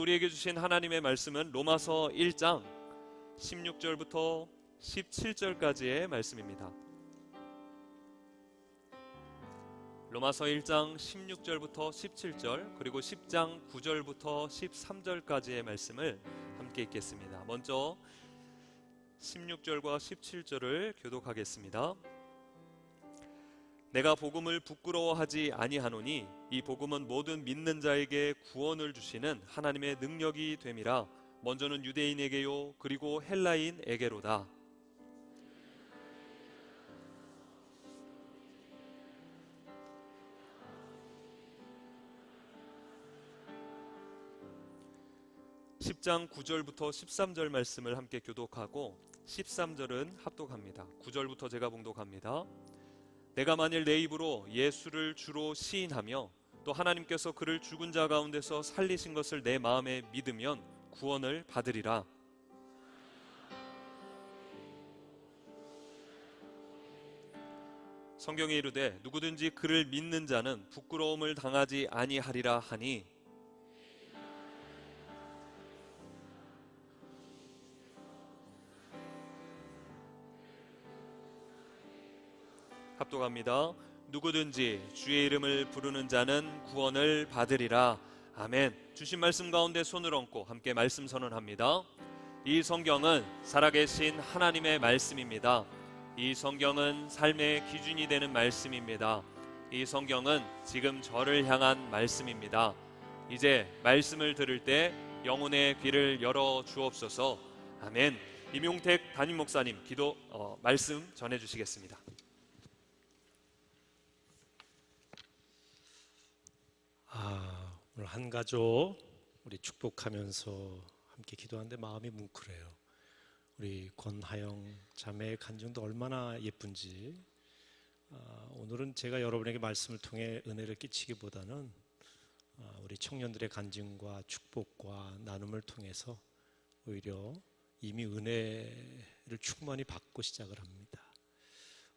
우리에게 주신 하나님의 말씀은 로마서 1장 16절부터 17절까지의 말씀입니다. 로마서 1장 16절부터 17절 그리고 10장 9절부터 13절까지의 말씀을 함께 읽겠습니다. 먼저 16절과 17절을 교독하겠습니다. 내가 복음을 부끄러워하지 아니하노니 이 복음은 모든 믿는 자에게 구원을 주시는 하나님의 능력이 됨이라. 먼저는 유대인에게요 그리고 헬라인에게로다. (10장 9절부터 13절) 말씀을 함께 교독하고 13절은 합독합니다. 9절부터 제가 봉독합니다. 내가 만일 내 입으로 예수를 주로 시인하며 또 하나님께서 그를 죽은 자 가운데서 살리신 것을 내 마음에 믿으면 구원을 받으리라. 성경에 이르되 누구든지 그를 믿는 자는 부끄러움을 당하지 아니하리라 하니, 합독합니다. 누구든지 주의 이름을 부르는 자는 구원을 받으리라. 아멘. 주신 말씀 가운데 손을 얹고 함께 말씀 선언합니다. 이 성경은 살아계신 하나님의 말씀입니다. 이 성경은 삶의 기준이 되는 말씀입니다. 이 성경은 지금 저를 향한 말씀입니다. 이제 말씀을 들을 때 영혼의 귀를 열어 주옵소서. 아멘. 임용택 담임 목사님 말씀 전해 주시겠습니다. 오늘 한 가족 우리 축복하면서 함께 기도하는데 마음이 뭉클해요. 우리 권하영 자매의 간증도 얼마나 예쁜지. 오늘은 제가 여러분에게 말씀을 통해 은혜를 끼치기보다는 우리 청년들의 간증과 축복과 나눔을 통해서 오히려 이미 은혜를 충만히 받고 시작을 합니다.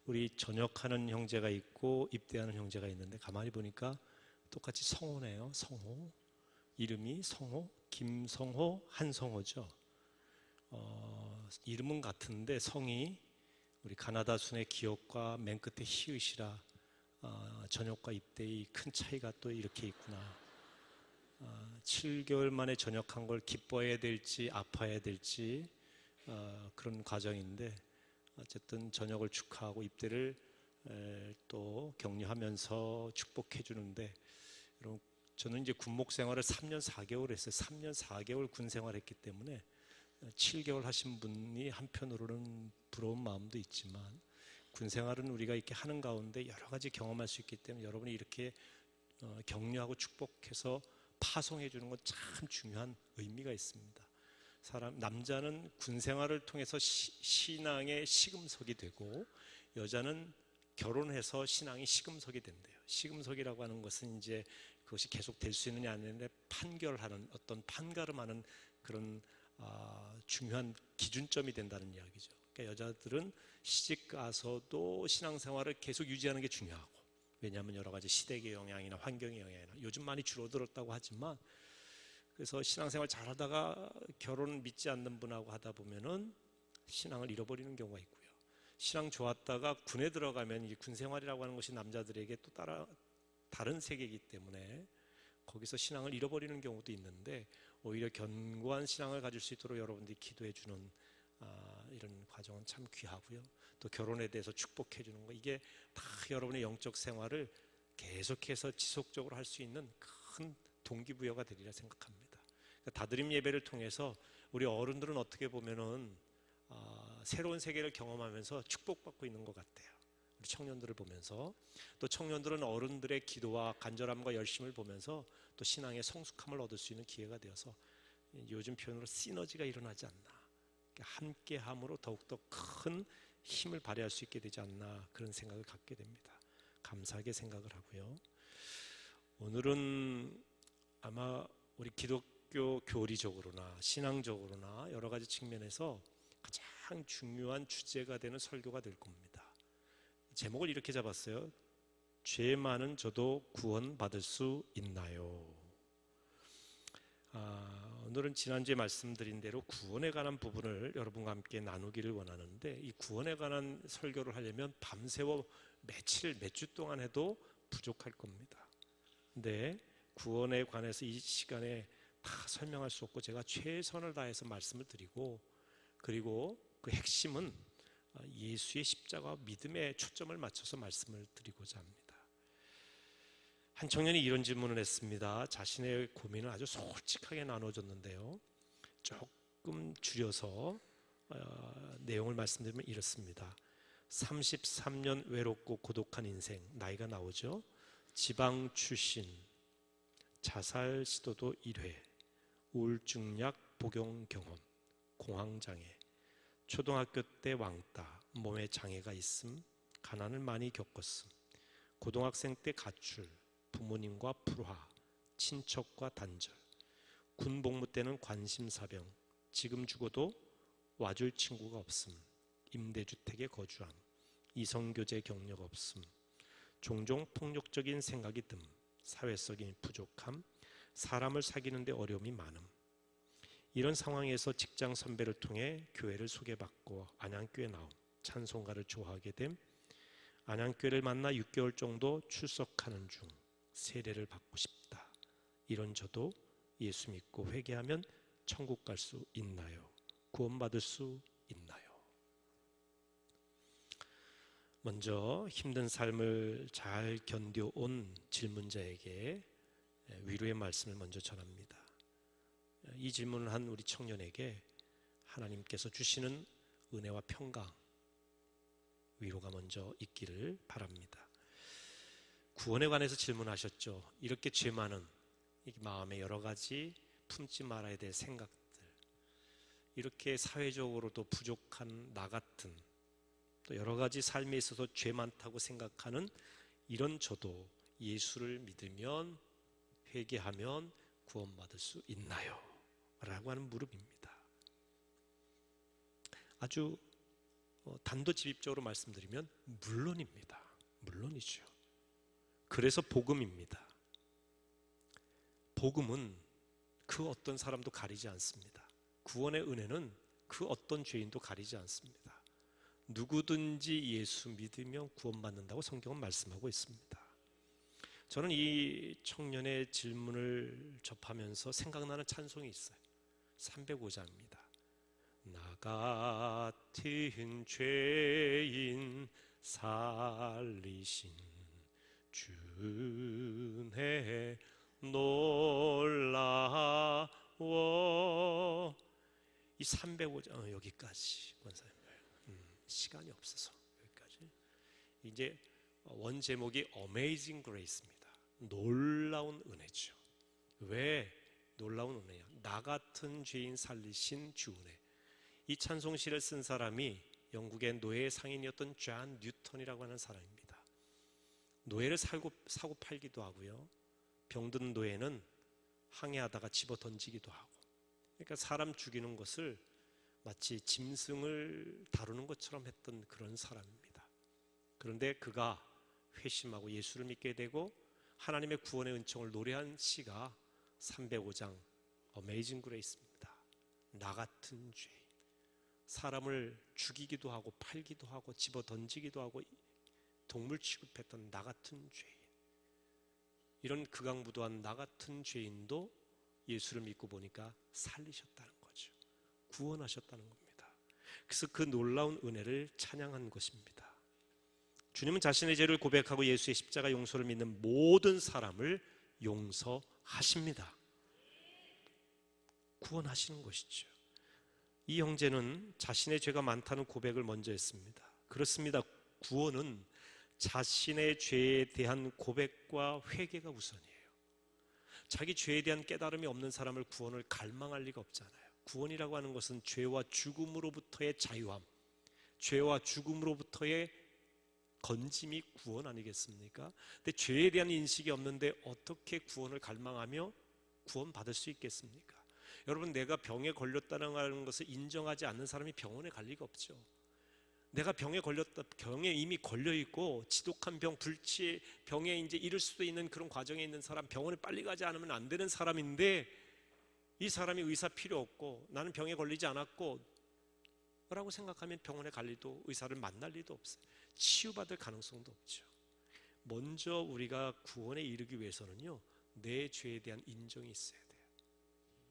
우리 전역하는 형제가 있고 입대하는 형제가 있는데 가만히 보니까 똑같이 성호네요. 성호. 이름이 성호, 김성호, 한성호죠. 이름은 같은데 성이 우리 가나다 순의 기억과 맨 끝에 히읗이라 전역과 입대의 큰 차이가 또 이렇게 있구나. 7개월 만에 전역한 걸 기뻐해야 될지 아파해야 될지 그런 과정인데, 어쨌든 전역을 축하하고 입대를 또 격려하면서 축복해 주는데, 여러분, 저는 이제 군목 생활을 3년 4개월 했어요. 3년 4개월 군 생활했기 때문에 7개월 하신 분이 한편으로는 부러운 마음도 있지만, 군 생활은 우리가 이렇게 하는 가운데 여러 가지 경험할 수 있기 때문에 여러분이 이렇게 격려하고 축복해서 파송해 주는 건 참 중요한 의미가 있습니다. 남자는 군 생활을 통해서 신앙의 시금석이 되고, 여자는 결혼해서 신앙이 시금석이 된대요. 시금석이라고 하는 것은 이제 그것이 계속 될 수 있느냐 아니냐 판결하는, 어떤 판가름하는 그런 중요한 기준점이 된다는 이야기죠. 그러니까 여자들은 시집 가서도 신앙생활을 계속 유지하는 게 중요하고, 왜냐하면 여러 가지 시대의 영향이나 환경의 영향이나 요즘 많이 줄어들었다고 하지만, 그래서 신앙생활 잘하다가 결혼 믿지 않는 분하고 하다 보면은 신앙을 잃어버리는 경우가 있고요. 신앙 좋았다가 군에 들어가면 이 군생활이라고 하는 것이 남자들에게 또 다른 세계이기 때문에 거기서 신앙을 잃어버리는 경우도 있는데, 오히려 견고한 신앙을 가질 수 있도록 여러분들이 기도해 주는 이런 과정은 참 귀하고요. 또 결혼에 대해서 축복해 주는 거, 이게 다 여러분의 영적 생활을 계속해서 지속적으로 할 수 있는 큰 동기부여가 되리라 생각합니다. 그러니까 다드림 예배를 통해서 우리 어른들은 어떻게 보면은 새로운 세계를 경험하면서 축복받고 있는 것 같아요. 우리 청년들을 보면서, 또 청년들은 어른들의 기도와 간절함과 열심을 보면서 또 신앙의 성숙함을 얻을 수 있는 기회가 되어서 요즘 표현으로 시너지가 일어나지 않나, 함께함으로 더욱더 큰 힘을 발휘할 수 있게 되지 않나, 그런 생각을 갖게 됩니다. 감사하게 생각을 하고요. 오늘은 아마 우리 기독교 교리적으로나 신앙적으로나 여러 가지 측면에서 가장 중요한 주제가 되는 설교가 될 겁니다. 제목을 이렇게 잡았어요. 죄 많은 저도 구원받을 수 있나요? 오늘은 지난주에 말씀드린 대로 구원에 관한 부분을 여러분과 함께 나누기를 원하는데, 이 구원에 관한 설교를 하려면 밤새워 며칠, 몇 주 동안 해도 부족할 겁니다. 근데 구원에 관해서 이 시간에 다 설명할 수 없고 제가 최선을 다해서 말씀을 드리고, 그리고 그 핵심은 예수의 십자가와 믿음에 초점을 맞춰서 말씀을 드리고자 합니다. 한 청년이 이런 질문을 했습니다. 자신의 고민을 아주 솔직하게 나눠줬는데요, 조금 줄여서 내용을 말씀드리면 이렇습니다. 33년 외롭고 고독한 인생, 나이가 나오죠. 지방 출신, 자살 시도도 1회, 우울증약 복용 경험, 공황장애, 초등학교 때 왕따, 몸에 장애가 있음, 가난을 많이 겪었음, 고등학생 때 가출, 부모님과 불화, 친척과 단절, 군 복무 때는 관심사병, 지금 죽어도 와줄 친구가 없음, 임대주택에 거주함, 이성교제 경력 없음, 종종 폭력적인 생각이 듦, 사회성이 부족함, 사람을 사귀는데 어려움이 많음. 이런 상황에서 직장 선배를 통해 교회를 소개받고 안양교회 나옴, 찬송가를 좋아하게 됨, 안양교회를 만나 6개월 정도 출석하는 중 세례를 받고 싶다. 이런 저도 예수 믿고 회개하면 천국 갈 수 있나요? 구원받을 수 있나요? 먼저 힘든 삶을 잘 견뎌온 질문자에게 위로의 말씀을 먼저 전합니다. 이 질문을 한 우리 청년에게 하나님께서 주시는 은혜와 평강, 위로가 먼저 있기를 바랍니다. 구원에 관해서 질문하셨죠. 이렇게 죄 많은 마음에 여러 가지 품지 말아야 될 생각들, 이렇게 사회적으로도 부족한 나 같은, 또 여러 가지 삶에 있어서 죄 많다고 생각하는 이런 저도 예수를 믿으면, 회개하면 구원받을 수 있나요? 라고 하는 물음입니다. 아주 단도직입적으로 말씀드리면 물론입니다. 물론이죠. 그래서 복음입니다. 복음은 그 어떤 사람도 가리지 않습니다. 구원의 은혜는 그 어떤 죄인도 가리지 않습니다. 누구든지 예수 믿으면 구원받는다고 성경은 말씀하고 있습니다. 저는 이 청년의 질문을 접하면서 생각나는 찬송이 있어요. 305장입니다. 나 같은 죄인 살리신 주은혜 놀라워. 이 305장 여기까지 권사님, 시간이 없어서 여기까지. 이제 원 제목이 Amazing Grace입니다. 놀라운 은혜죠. 왜 놀라운 은혜냐? 나 같은 죄인 살리신 주 은혜. 이 찬송시를 쓴 사람이 영국의 노예 상인이었던 존 뉴턴이라고 하는 사람입니다. 노예를 사고 팔기도 하고요, 병든 노예는 항해하다가 집어 던지기도 하고, 그러니까 사람 죽이는 것을 마치 짐승을 다루는 것처럼 했던 그런 사람입니다. 그런데 그가 회심하고 예수를 믿게 되고 하나님의 구원의 은총을 노래한 시가 305장 Amazing Grace입니다. 나 같은 죄인, 사람을 죽이기도 하고 팔기도 하고 집어 던지기도 하고 동물 취급했던 나 같은 죄인, 이런 극악무도한 나 같은 죄인도 예수를 믿고 보니까 살리셨다는 거죠. 구원하셨다는 겁니다. 그래서 그 놀라운 은혜를 찬양한 것입니다. 주님은 자신의 죄를 고백하고 예수의 십자가 용서를 믿는 모든 사람을 용서하십니다. 구원하시는 것이죠. 이 형제는 자신의 죄가 많다는 고백을 먼저 했습니다. 그렇습니다. 구원은 자신의 죄에 대한 고백과 회개가 우선이에요. 자기 죄에 대한 깨달음이 없는 사람을 구원을 갈망할 리가 없잖아요. 구원이라고 하는 것은 죄와 죽음으로부터의 자유함, 죄와 죽음으로부터의 건짐이 구원 아니겠습니까? 근데 죄에 대한 인식이 없는데 어떻게 구원을 갈망하며 구원받을 수 있겠습니까? 여러분, 내가 병에 걸렸다는 것을 인정하지 않는 사람이 병원에 갈 리가 없죠. 내가 병에 걸렸다, 병에 이미 걸려있고 지독한 병, 불치의 병에 이제 이를 수도 있는 그런 과정에 있는 사람, 병원에 빨리 가지 않으면 안 되는 사람인데 이 사람이 의사 필요 없고 나는 병에 걸리지 않았고 라고 생각하면 병원에 갈 리도, 의사를 만날 리도 없어요. 치유받을 가능성도 없죠. 먼저 우리가 구원에 이르기 위해서는요, 내 죄에 대한 인정이 있어야 돼요.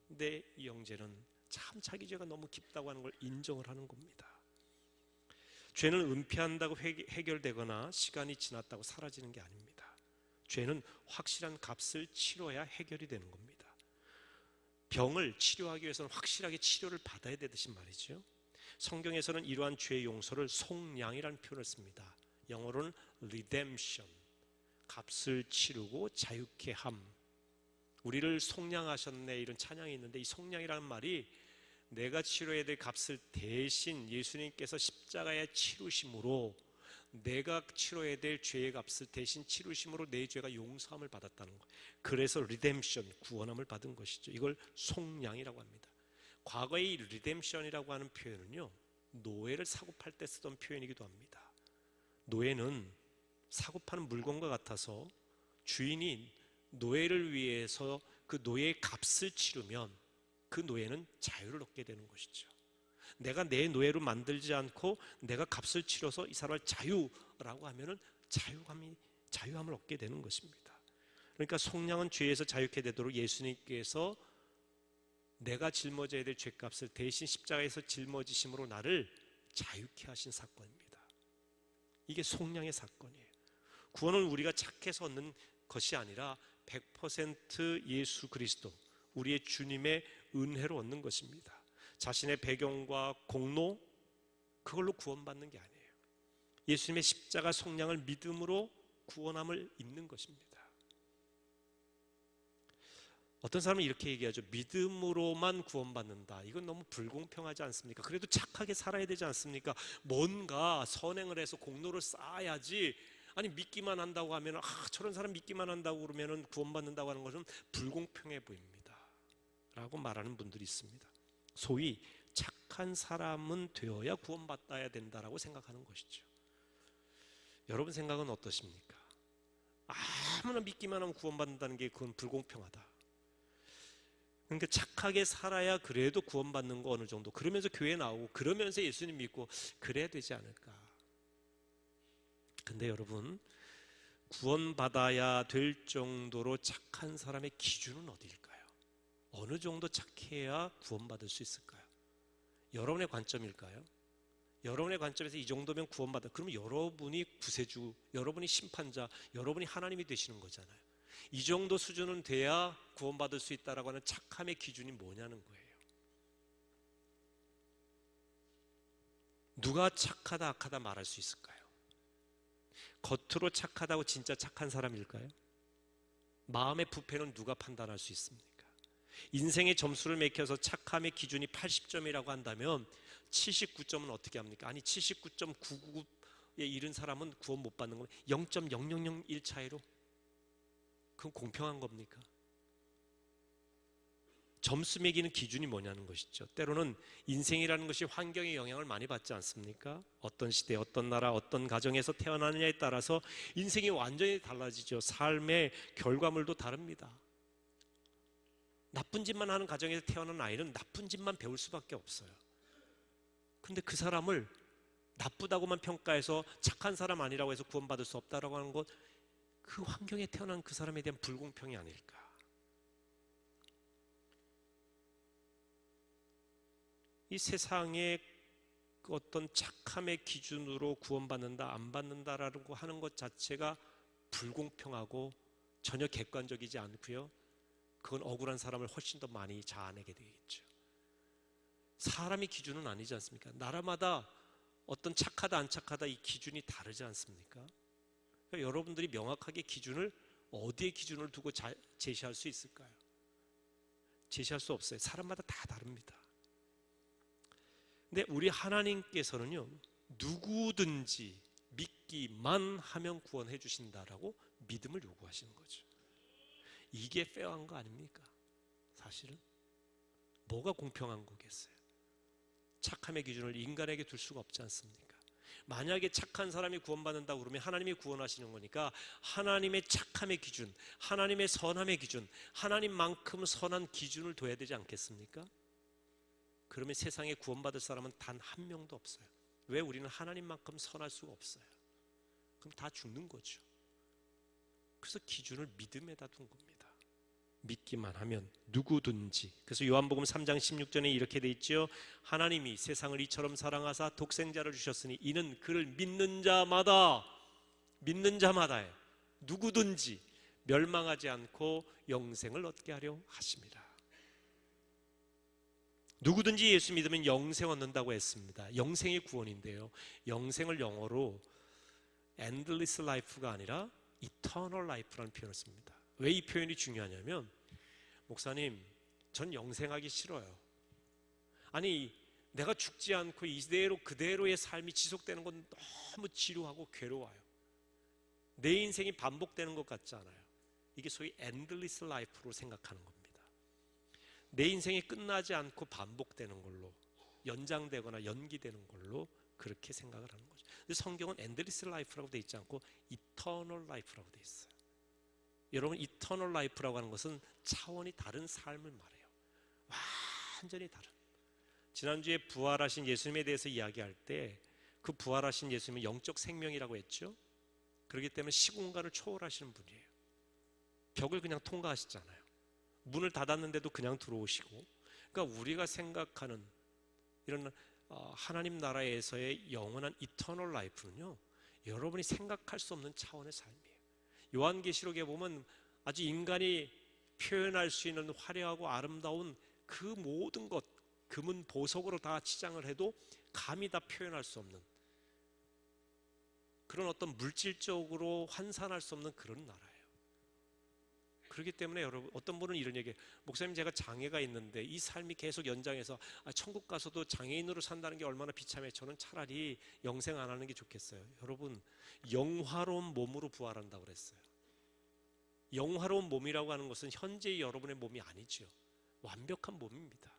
근데 이 형제는 참 자기 죄가 너무 깊다고 하는 걸 인정을 하는 겁니다. 죄는 은폐한다고 해결되거나 시간이 지났다고 사라지는 게 아닙니다. 죄는 확실한 값을 치러야 해결이 되는 겁니다. 병을 치료하기 위해서는 확실하게 치료를 받아야 되듯이 말이죠. 성경에서는 이러한 죄의 용서를 속량이라는 표현을 씁니다. 영어로는 redemption, 값을 치르고 자유케 함. 우리를 속량하셨네, 이런 찬양이 있는데, 이 속량이라는 말이 내가 치러야 될 값을 대신 예수님께서 십자가에 치르심으로, 내가 치러야 될 죄의 값을 대신 치르심으로 내 죄가 용서함을 받았다는 것. 그래서 리뎀션, 구원함을 받은 것이죠. 이걸 속량이라고 합니다. 과거의 이 리뎀션이라고 하는 표현은요, 노예를 사고 팔 때 쓰던 표현이기도 합니다. 노예는 사고 파는 물건과 같아서 주인이 노예를 위해서 그 노예의 값을 치르면 그 노예는 자유를 얻게 되는 것이죠. 내가 내 노예로 만들지 않고 내가 값을 치러서 이 사람을 자유라고 하면은 자유함을 얻게 되는 것입니다. 그러니까 속량은 죄에서 자유케 되도록 예수님께서 내가 짊어져야 될 죄값을 대신 십자가에서 짊어지심으로 나를 자유케 하신 사건입니다. 이게 속량의 사건이에요. 구원은 우리가 착해서 얻는 것이 아니라 100% 예수 그리스도, 우리의 주님의 은혜로 얻는 것입니다. 자신의 배경과 공로, 그걸로 구원받는 게 아니에요. 예수님의 십자가 속량을 믿음으로 구원함을 입는 것입니다. 어떤 사람은 이렇게 얘기하죠. 믿음으로만 구원받는다. 이건 너무 불공평하지 않습니까? 그래도 착하게 살아야 되지 않습니까? 뭔가 선행을 해서 공로를 쌓아야지. 아니, 믿기만 한다고 하면, 저런 사람 믿기만 한다고 그러면 구원받는다고 하는 것은 불공평해 보입니다 라고 말하는 분들이 있습니다. 소위 착한 사람은 되어야 구원받아야 된다라고 생각하는 것이죠. 여러분 생각은 어떠십니까? 아무나 믿기만 하면 구원받는다는 게 그건 불공평하다. 그러니까 착하게 살아야 그래도 구원받는 거 어느 정도, 그러면서 교회 나오고 그러면서 예수님 믿고 그래야 되지 않을까. 근데 여러분, 구원받아야 될 정도로 착한 사람의 기준은 어디일까요? 어느 정도 착해야 구원받을 수 있을까요? 여러분의 관점일까요? 여러분의 관점에서 이 정도면 구원받아, 그러면 여러분이 구세주, 여러분이 심판자, 여러분이 하나님이 되시는 거잖아요. 이 정도 수준은 돼야 구원받을 수 있다라고 하는 착함의 기준이 뭐냐는 거예요. 누가 착하다 악하다 말할 수 있을까요? 겉으로 착하다고 진짜 착한 사람일까요? 마음의 부패는 누가 판단할 수 있습니까? 인생의 점수를 매겨서 착함의 기준이 80점이라고 한다면 79점은 어떻게 합니까? 아니, 79.999에 이른 사람은 구원 못 받는 거면 0.0001 차이로? 그건 공평한 겁니까? 점수 매기는 기준이 뭐냐는 것이죠. 때로는 인생이라는 것이 환경의 영향을 많이 받지 않습니까? 어떤 시대, 어떤 나라, 어떤 가정에서 태어나느냐에 따라서 인생이 완전히 달라지죠. 삶의 결과물도 다릅니다. 나쁜 짓만 하는 가정에서 태어난 아이는 나쁜 짓만 배울 수밖에 없어요. 근데 그 사람을 나쁘다고만 평가해서 착한 사람 아니라고 해서 구원받을 수 없다라고 하는 것, 그 환경에 태어난 그 사람에 대한 불공평이 아닐까. 이 세상의 어떤 착함의 기준으로 구원받는다 안 받는다라고 하는 것 자체가 불공평하고 전혀 객관적이지 않고요, 그건 억울한 사람을 훨씬 더 많이 자아내게 되겠죠. 사람의 기준은 아니지 않습니까? 나라마다 어떤 착하다 안 착하다 이 기준이 다르지 않습니까? 그러니까 여러분들이 명확하게 기준을, 어디에 기준을 두고 제시할 수 있을까요? 제시할 수 없어요. 사람마다 다 다릅니다. 근데 우리 하나님께서는요, 누구든지 믿기만 하면 구원해 주신다라고 믿음을 요구하시는 거죠. 이게 페어한 거 아닙니까? 사실은 뭐가 공평한 거겠어요? 착함의 기준을 인간에게 둘 수가 없지 않습니까? 만약에 착한 사람이 구원받는다고 그러면 하나님이 구원하시는 거니까 하나님의 착함의 기준, 하나님의 선함의 기준, 하나님만큼 선한 기준을 둬야 되지 않겠습니까? 그러면 세상에 구원받을 사람은 단 한 명도 없어요. 왜? 우리는 하나님만큼 선할 수가 없어요. 그럼 다 죽는 거죠. 그래서 기준을 믿음에다 둔 겁니다. 믿기만 하면 누구든지. 그래서 요한복음 3장 16절에 이렇게 돼 있죠. 하나님이 세상을 이처럼 사랑하사 독생자를 주셨으니 이는 그를 믿는 자마다예요. 누구든지 멸망하지 않고 영생을 얻게 하려 하십니다. 누구든지 예수 믿으면 영생 얻는다고 했습니다. 영생이 구원인데요. 영생을 영어로 endless life가 아니라 eternal life라는 표현을 씁니다. 왜 이 표현이 중요하냐면, 목사님, 전 영생하기 싫어요. 아니, 내가 죽지 않고 이대로 그대로의 삶이 지속되는 건 너무 지루하고 괴로워요. 내 인생이 반복되는 것 같지 않아요? 이게 소위 endless life로 생각하는 겁니다. 내 인생이 끝나지 않고 반복되는 걸로, 연장되거나 연기되는 걸로 그렇게 생각을 하는 거죠. 근데 성경은 endless life라고 돼 있지 않고 eternal life라고 돼 있어요. 여러분, eternal life라고 하는 것은 차원이 다른 삶을 말해요. 완전히 다른. 지난주에 부활하신 예수님에 대해서 이야기할 때 그 부활하신 예수님은 영적 생명이라고 했죠. 그렇기 때문에 시공간을 초월하시는 분이에요. 벽을 그냥 통과하시잖아요. 문을 닫았는데도 그냥 들어오시고. 그러니까 우리가 생각하는 이런 하나님 나라에서의 영원한 eternal life는요, 여러분이 생각할 수 없는 차원의 삶이에요. 요한계시록에 보면 아주 인간이 표현할 수 있는 화려하고 아름다운 그 모든 것, 금은 보석으로 다 치장을 해도 감히 다 표현할 수 없는 그런 어떤 물질적으로 환산할 수 없는 그런 나라예요. 그렇기 때문에 여러분, 어떤 분은 이런 얘기해요. 목사님, 제가 장애가 있는데 이 삶이 계속 연장해서 천국 가서도 장애인으로 산다는 게 얼마나 비참해. 저는 차라리 영생 안 하는 게 좋겠어요. 여러분, 영화로운 몸으로 부활한다고 그랬어요. 영화로운 몸이라고 하는 것은 현재의 여러분의 몸이 아니죠. 완벽한 몸입니다.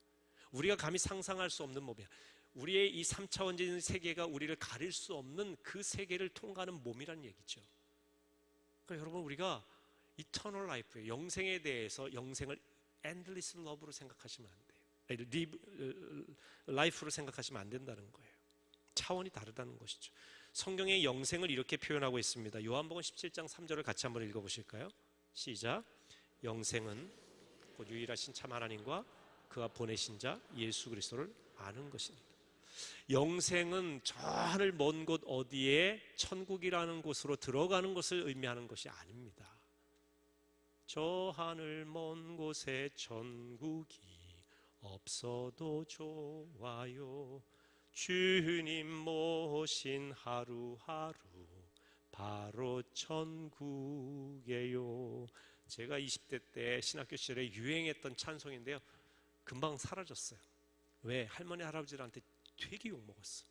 우리가 감히 상상할 수 없는 몸이야. 우리의 이 3차원적인 세계가 우리를 가릴 수 없는 그 세계를 통과하는 몸이란 얘기죠. 그러니까 여러분, 우리가 eternal life예요. 영생에 대해서 영생을 endless love로 생각하시면 안 돼요. life로 생각하시면 안 된다는 거예요. 차원이 다르다는 것이죠. 성경의 영생을 이렇게 표현하고 있습니다. 요한복음 17장 3절을 같이 한번 읽어보실까요? 시작. 영생은 곧 유일하신 참 하나님과 그가 보내신 자 예수 그리스도를 아는 것입니다. 영생은 저 하늘 먼 곳 어디에 천국이라는 곳으로 들어가는 것을 의미하는 것이 아닙니다. 저 하늘 먼 곳에 천국이 없어도 좋아요. 주님 모신 하루하루 바로 천국이에요. 제가 20대 때 신학교 시절에 유행했던 찬송인데요, 금방 사라졌어요. 왜? 할머니 할아버지들한테 되게 욕먹었어.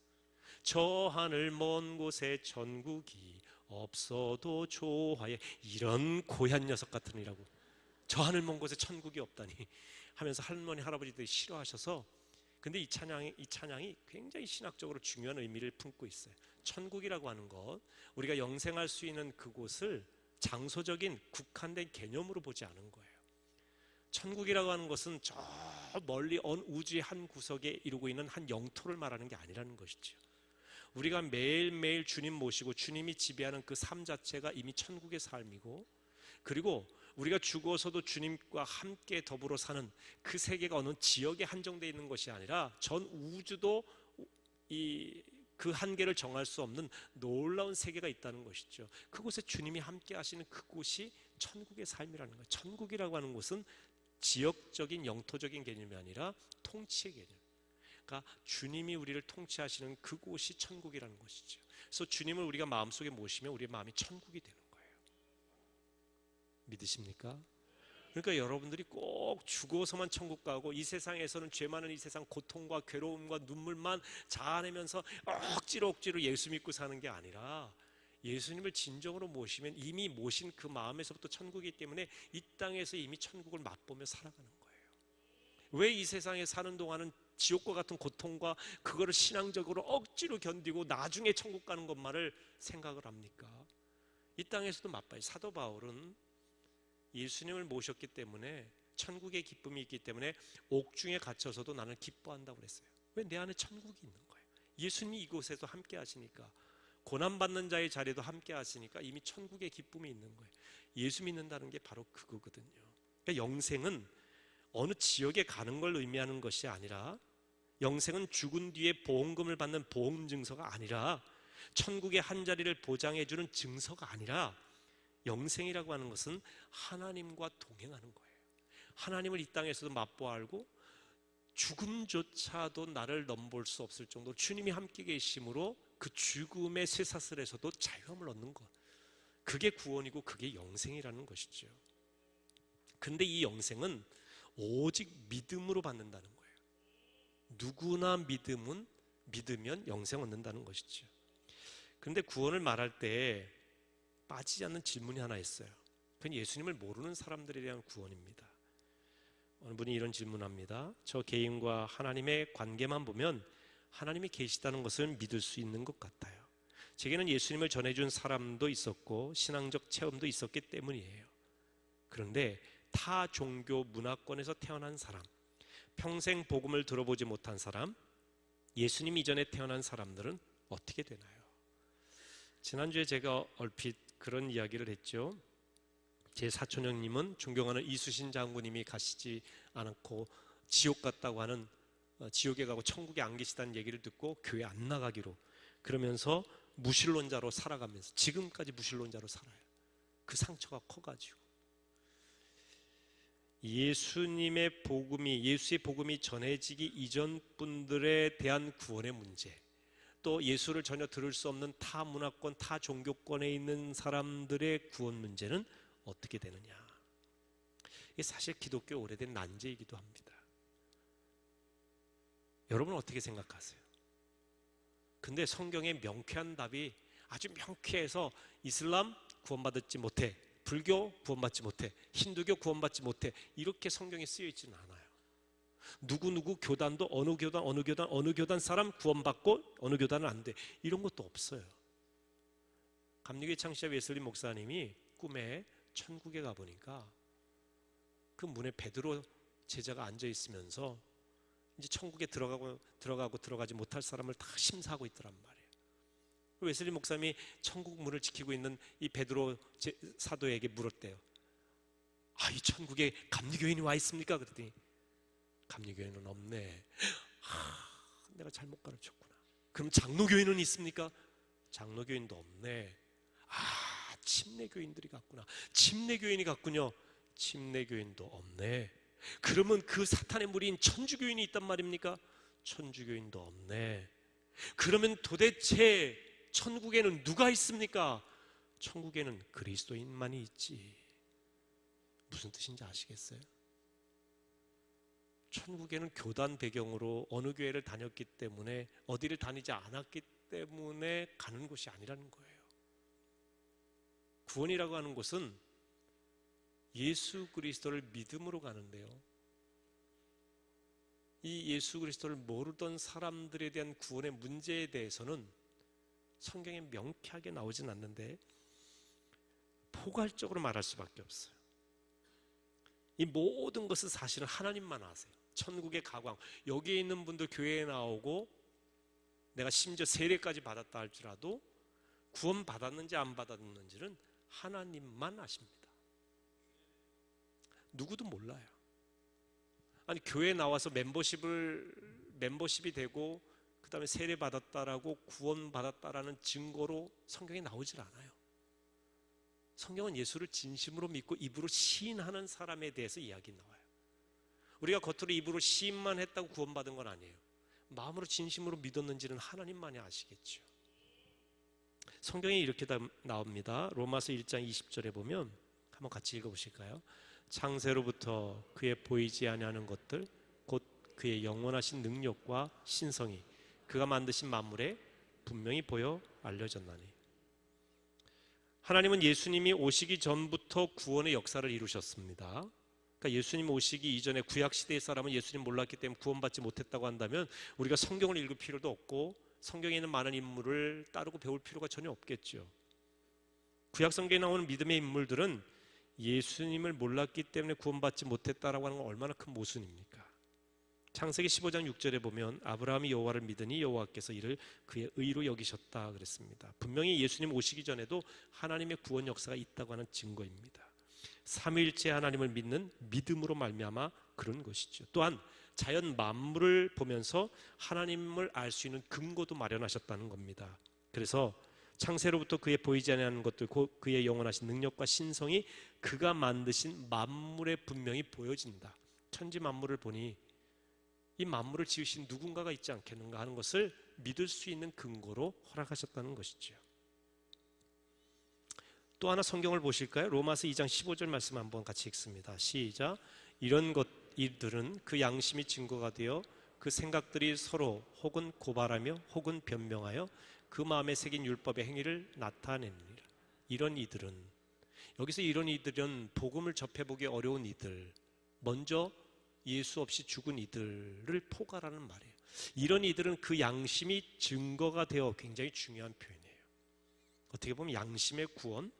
저 하늘 먼 곳에 천국이 없어도 좋아해. 이런 고얀 녀석 같으니라고. 저 하늘 먼 곳에 천국이 없다니 하면서 할머니 할아버지들이 싫어하셔서. 근데 이 찬양이 굉장히 신학적으로 중요한 의미를 품고 있어요. 천국이라고 하는 것, 우리가 영생할 수 있는 그곳을 장소적인 국한된 개념으로 보지 않은 거예요. 천국이라고 하는 것은 저 멀리 언 우주의 한 구석에 이루고 있는 한 영토를 말하는 게 아니라는 것이죠. 우리가 매일매일 주님 모시고 주님이 지배하는 그 삶 자체가 이미 천국의 삶이고, 그리고 우리가 죽어서도 주님과 함께 더불어 사는 그 세계가 어느 지역에 한정되어 있는 것이 아니라 전 우주도 그 한계를 정할 수 없는 놀라운 세계가 있다는 것이죠. 그곳에 주님이 함께 하시는 그곳이 천국의 삶이라는 거예요. 천국이라고 하는 곳은 지역적인 영토적인 개념이 아니라 통치의 개념. 그러니까 주님이 우리를 통치하시는 그곳이 천국이라는 것이죠. 그래서 주님을 우리가 마음속에 모시면 우리의 마음이 천국이 되는 거예요. 믿으십니까? 그러니까 여러분들이 꼭 죽어서만 천국 가고 이 세상에서는 죄 많은 이 세상 고통과 괴로움과 눈물만 자아내면서 억지로 예수 믿고 사는 게 아니라, 예수님을 진정으로 모시면 이미 모신 그 마음에서부터 천국이기 때문에 이 땅에서 이미 천국을 맛보며 살아가는 거예요. 왜 이 세상에 사는 동안은 지옥과 같은 고통과 그거를 신앙적으로 억지로 견디고 나중에 천국 가는 것만을 생각을 합니까? 이 땅에서도 맛봐요. 사도 바울은 예수님을 모셨기 때문에 천국의 기쁨이 있기 때문에 옥중에 갇혀서도 나는 기뻐한다고 그랬어요. 왜? 내 안에 천국이 있는 거예요. 예수님이 이곳에서 함께 하시니까, 고난받는 자의 자리도 함께 하시니까 이미 천국의 기쁨이 있는 거예요. 예수 믿는다는 게 바로 그거거든요. 그러니까 영생은 어느 지역에 가는 걸 의미하는 것이 아니라, 영생은 죽은 뒤에 보험금을 받는 보험 증서가 아니라, 천국의 한 자리를 보장해 주는 증서가 아니라, 영생이라고 하는 것은 하나님과 동행하는 거예요. 하나님을 이 땅에서도 맛보아 알고 죽음조차도 나를 넘볼 수 없을 정도로 주님이 함께 계심으로 그 죽음의 쇠사슬에서도 자유함을 얻는 것, 그게 구원이고 그게 영생이라는 것이죠. 근데 이 영생은 오직 믿음으로 받는다는 거예요. 누구나 믿으면 영생 얻는다는 것이죠. 그런데 구원을 말할 때 빠지지 않는 질문이 하나 있어요. 그건 예수님을 모르는 사람들에 대한 구원입니다. 어느 분이 이런 질문합니다. 저 개인과 하나님의 관계만 보면 하나님이 계시다는 것을 믿을 수 있는 것 같아요. 제게는 예수님을 전해준 사람도 있었고 신앙적 체험도 있었기 때문이에요. 그런데 타 종교 문화권에서 태어난 사람, 평생 복음을 들어보지 못한 사람, 예수님 이전에 태어난 사람들은 어떻게 되나요? 지난주에 제가 얼핏 그런 이야기를 했죠. 제 사촌 형님은 존경하는 이수신 장군님이 가시지 않고 지옥 갔다고 하는, 지옥에 가고 천국에 안 계시다는 얘기를 듣고 교회 안 나가기로, 그러면서 무신론자로 살아가면서 지금까지 무신론자로 살아요. 그 상처가 커가지고 예수님의 복음이, 예수의 복음이 전해지기 이전 분들에 대한 구원의 문제, 또 예수를 전혀 들을 수 없는 타 문화권, 타 종교권에 있는 사람들의 구원 문제는 어떻게 되느냐. 이게 사실 기독교 오래된 난제이기도 합니다. 여러분은 어떻게 생각하세요? 근데 성경의 명쾌한 답이 아주 명쾌해서 이슬람 구원받지 못해, 불교 구원받지 못해, 힌두교 구원받지 못해, 이렇게 성경에 쓰여 있지는 않아요. 누구누구 교단도 어느 교단 사람 구원받고 어느 교단은 안 돼, 이런 것도 없어요. 감리교회 창시자 웨슬리 목사님이 꿈에 천국에 가보니까 그 문에 베드로 제자가 앉아 있으면서 이제 천국에 들어가지 못할 사람을 다 심사하고 있더란 말이에요. 웨슬리 목사님이 천국 문을 지키고 있는 이 베드로 사도에게 물었대요. 이 천국에 감리교인이 와 있습니까? 그랬더니 감리교인은 없네. 내가 잘못 가르쳤구나. 그럼 장로교인은 있습니까? 장로교인도 없네. 침례교인들이 갔구나. 침례교인이 갔군요. 침례교인도 없네. 그러면 그 사탄의 무리인 천주교인이 있단 말입니까? 천주교인도 없네. 그러면 도대체 천국에는 누가 있습니까? 천국에는 그리스도인만이 있지. 무슨 뜻인지 아시겠어요? 천국에는 교단 배경으로 어느 교회를 다녔기 때문에, 어디를 다니지 않았기 때문에 가는 곳이 아니라는 거예요. 구원이라고 하는 것은 예수 그리스도를 믿음으로 가는데요, 이 예수 그리스도를 모르던 사람들에 대한 구원의 문제에 대해서는 성경에 명쾌하게 나오진 않는데 포괄적으로 말할 수밖에 없어요. 이 모든 것은 사실은 하나님만 아세요. 천국의 가광, 여기에 있는 분들 교회에 나오고 내가 심지어 세례까지 받았다 할지라도 구원 받았는지 안 받았는지는 하나님만 아십니다. 누구도 몰라요. 아니, 교회에 나와서 멤버십이 되고 그 다음에 세례 받았다라고 구원 받았다라는 증거로 성경에 나오질 않아요. 성경은 예수를 진심으로 믿고 입으로 시인하는 사람에 대해서 이야기 나와요. 우리가 겉으로 입으로 시인만 했다고 구원받은 건 아니에요. 마음으로 진심으로 믿었는지는 하나님만이 아시겠죠. 성경에 이렇게 나옵니다. 로마서 1장 20절에 보면 한번 같이 읽어보실까요? 창세로부터 그의 보이지 아니하는 것들, 곧 그의 영원하신 능력과 신성이 그가 만드신 만물에 분명히 보여 알려졌나니. 하나님은 예수님이 오시기 전부터 구원의 역사를 이루셨습니다. 그러니까 예수님 오시기 이전에 구약 시대의 사람은 예수님 몰랐기 때문에 구원받지 못했다고 한다면 우리가 성경을 읽을 필요도 없고 성경에 있는 많은 인물을 따르고 배울 필요가 전혀 없겠죠. 구약 성경에 나오는 믿음의 인물들은 예수님을 몰랐기 때문에 구원받지 못했다라고 하는 건 얼마나 큰 모순입니까? 창세기 15장 6절에 보면 아브라함이 여호와를 믿으니 여호와께서 이를 그의 의로 여기셨다 그랬습니다. 분명히 예수님 오시기 전에도 하나님의 구원 역사가 있다고 하는 증거입니다. 삼위일체 하나님을 믿는 믿음으로 말미암아 그런 것이죠. 또한 자연 만물을 보면서 하나님을 알 수 있는 근거도 마련하셨다는 겁니다. 그래서 창세로부터 그의 보이지 않는 것들, 그의 영원하신 능력과 신성이 그가 만드신 만물에 분명히 보여진다. 천지 만물을 보니 이 만물을 지으신 누군가가 있지 않겠는가 하는 것을 믿을 수 있는 근거로 허락하셨다는 것이죠. 또 하나 성경을 보실까요? 로마서 2장 15절 말씀 한번 같이 읽습니다. 시작. 이런 이들은 그 양심이 증거가 되어 그 생각들이 서로 혹은 고발하며 혹은 변명하여 그 마음에 새긴 율법의 행위를 나타내느니라. 이런 이들은, 여기서 이런 이들은 복음을 접해보기 어려운 이들, 먼저 예수 없이 죽은 이들을 포괄하는 말이에요. 이런 이들은 그 양심이 증거가 되어, 굉장히 중요한 표현이에요. 어떻게 보면 양심의 구원,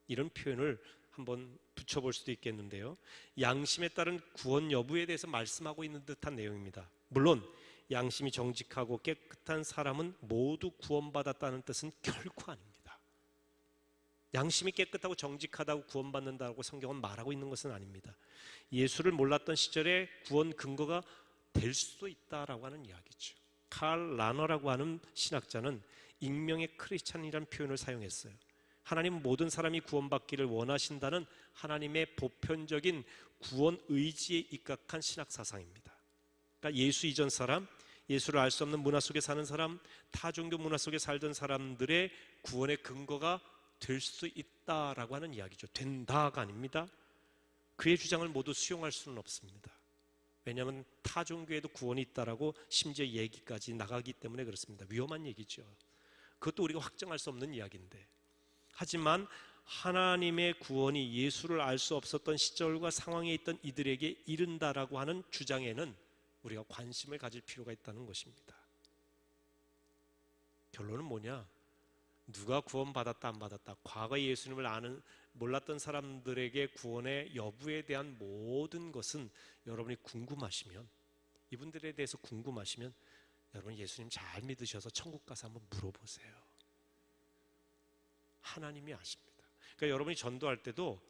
이런 표현을 한번 붙여볼 수도 있겠는데요. 양심에 따른 구원 여부에 대해서 말씀하고 있는 듯한 내용입니다. 물론 양심이 정직하고 깨끗한 사람은 모두 구원받았다는 뜻은 결코 아닙니다. 양심이 깨끗하고 정직하다고 구원받는다고 성경은 말하고 있는 것은 아닙니다. 예수를 몰랐던 시절에 구원 근거가 될 수도 있다라고 하는 이야기죠. 칼 라너라고 하는 신학자는 익명의 크리스찬이라는 표현을 사용했어요. 하나님은 모든 사람이 구원받기를 원하신다는 하나님의 보편적인 구원 의지에 입각한 신학 사상입니다. 그러니까 예수 이전 사람, 예수를 알 수 없는 문화 속에 사는 사람, 타종교 문화 속에 살던 사람들의 구원의 근거가 될 수 있다라고 하는 이야기죠. 된다가 아닙니다. 그의 주장을 모두 수용할 수는 없습니다. 왜냐하면 타종교에도 구원이 있다라고 심지어 얘기까지 나가기 때문에 그렇습니다. 위험한 얘기죠. 그것도 우리가 확정할 수 없는 이야기인데, 하지만 하나님의 구원이 예수를 알 수 없었던 시절과 상황에 있던 이들에게 이른다라고 하는 주장에는 우리가 관심을 가질 필요가 있다는 것입니다. 결론은 뭐냐? 누가 구원받았다 안 받았다, 과거에 예수님을 몰랐던 사람들에게 구원의 여부에 대한 모든 것은 여러분이 궁금하시면, 이분들에 대해서 궁금하시면 여러분 예수님 잘 믿으셔서 천국 가서 한번 물어보세요. 하나님이 아십니다. 그러니까 여러분이 전도할 때도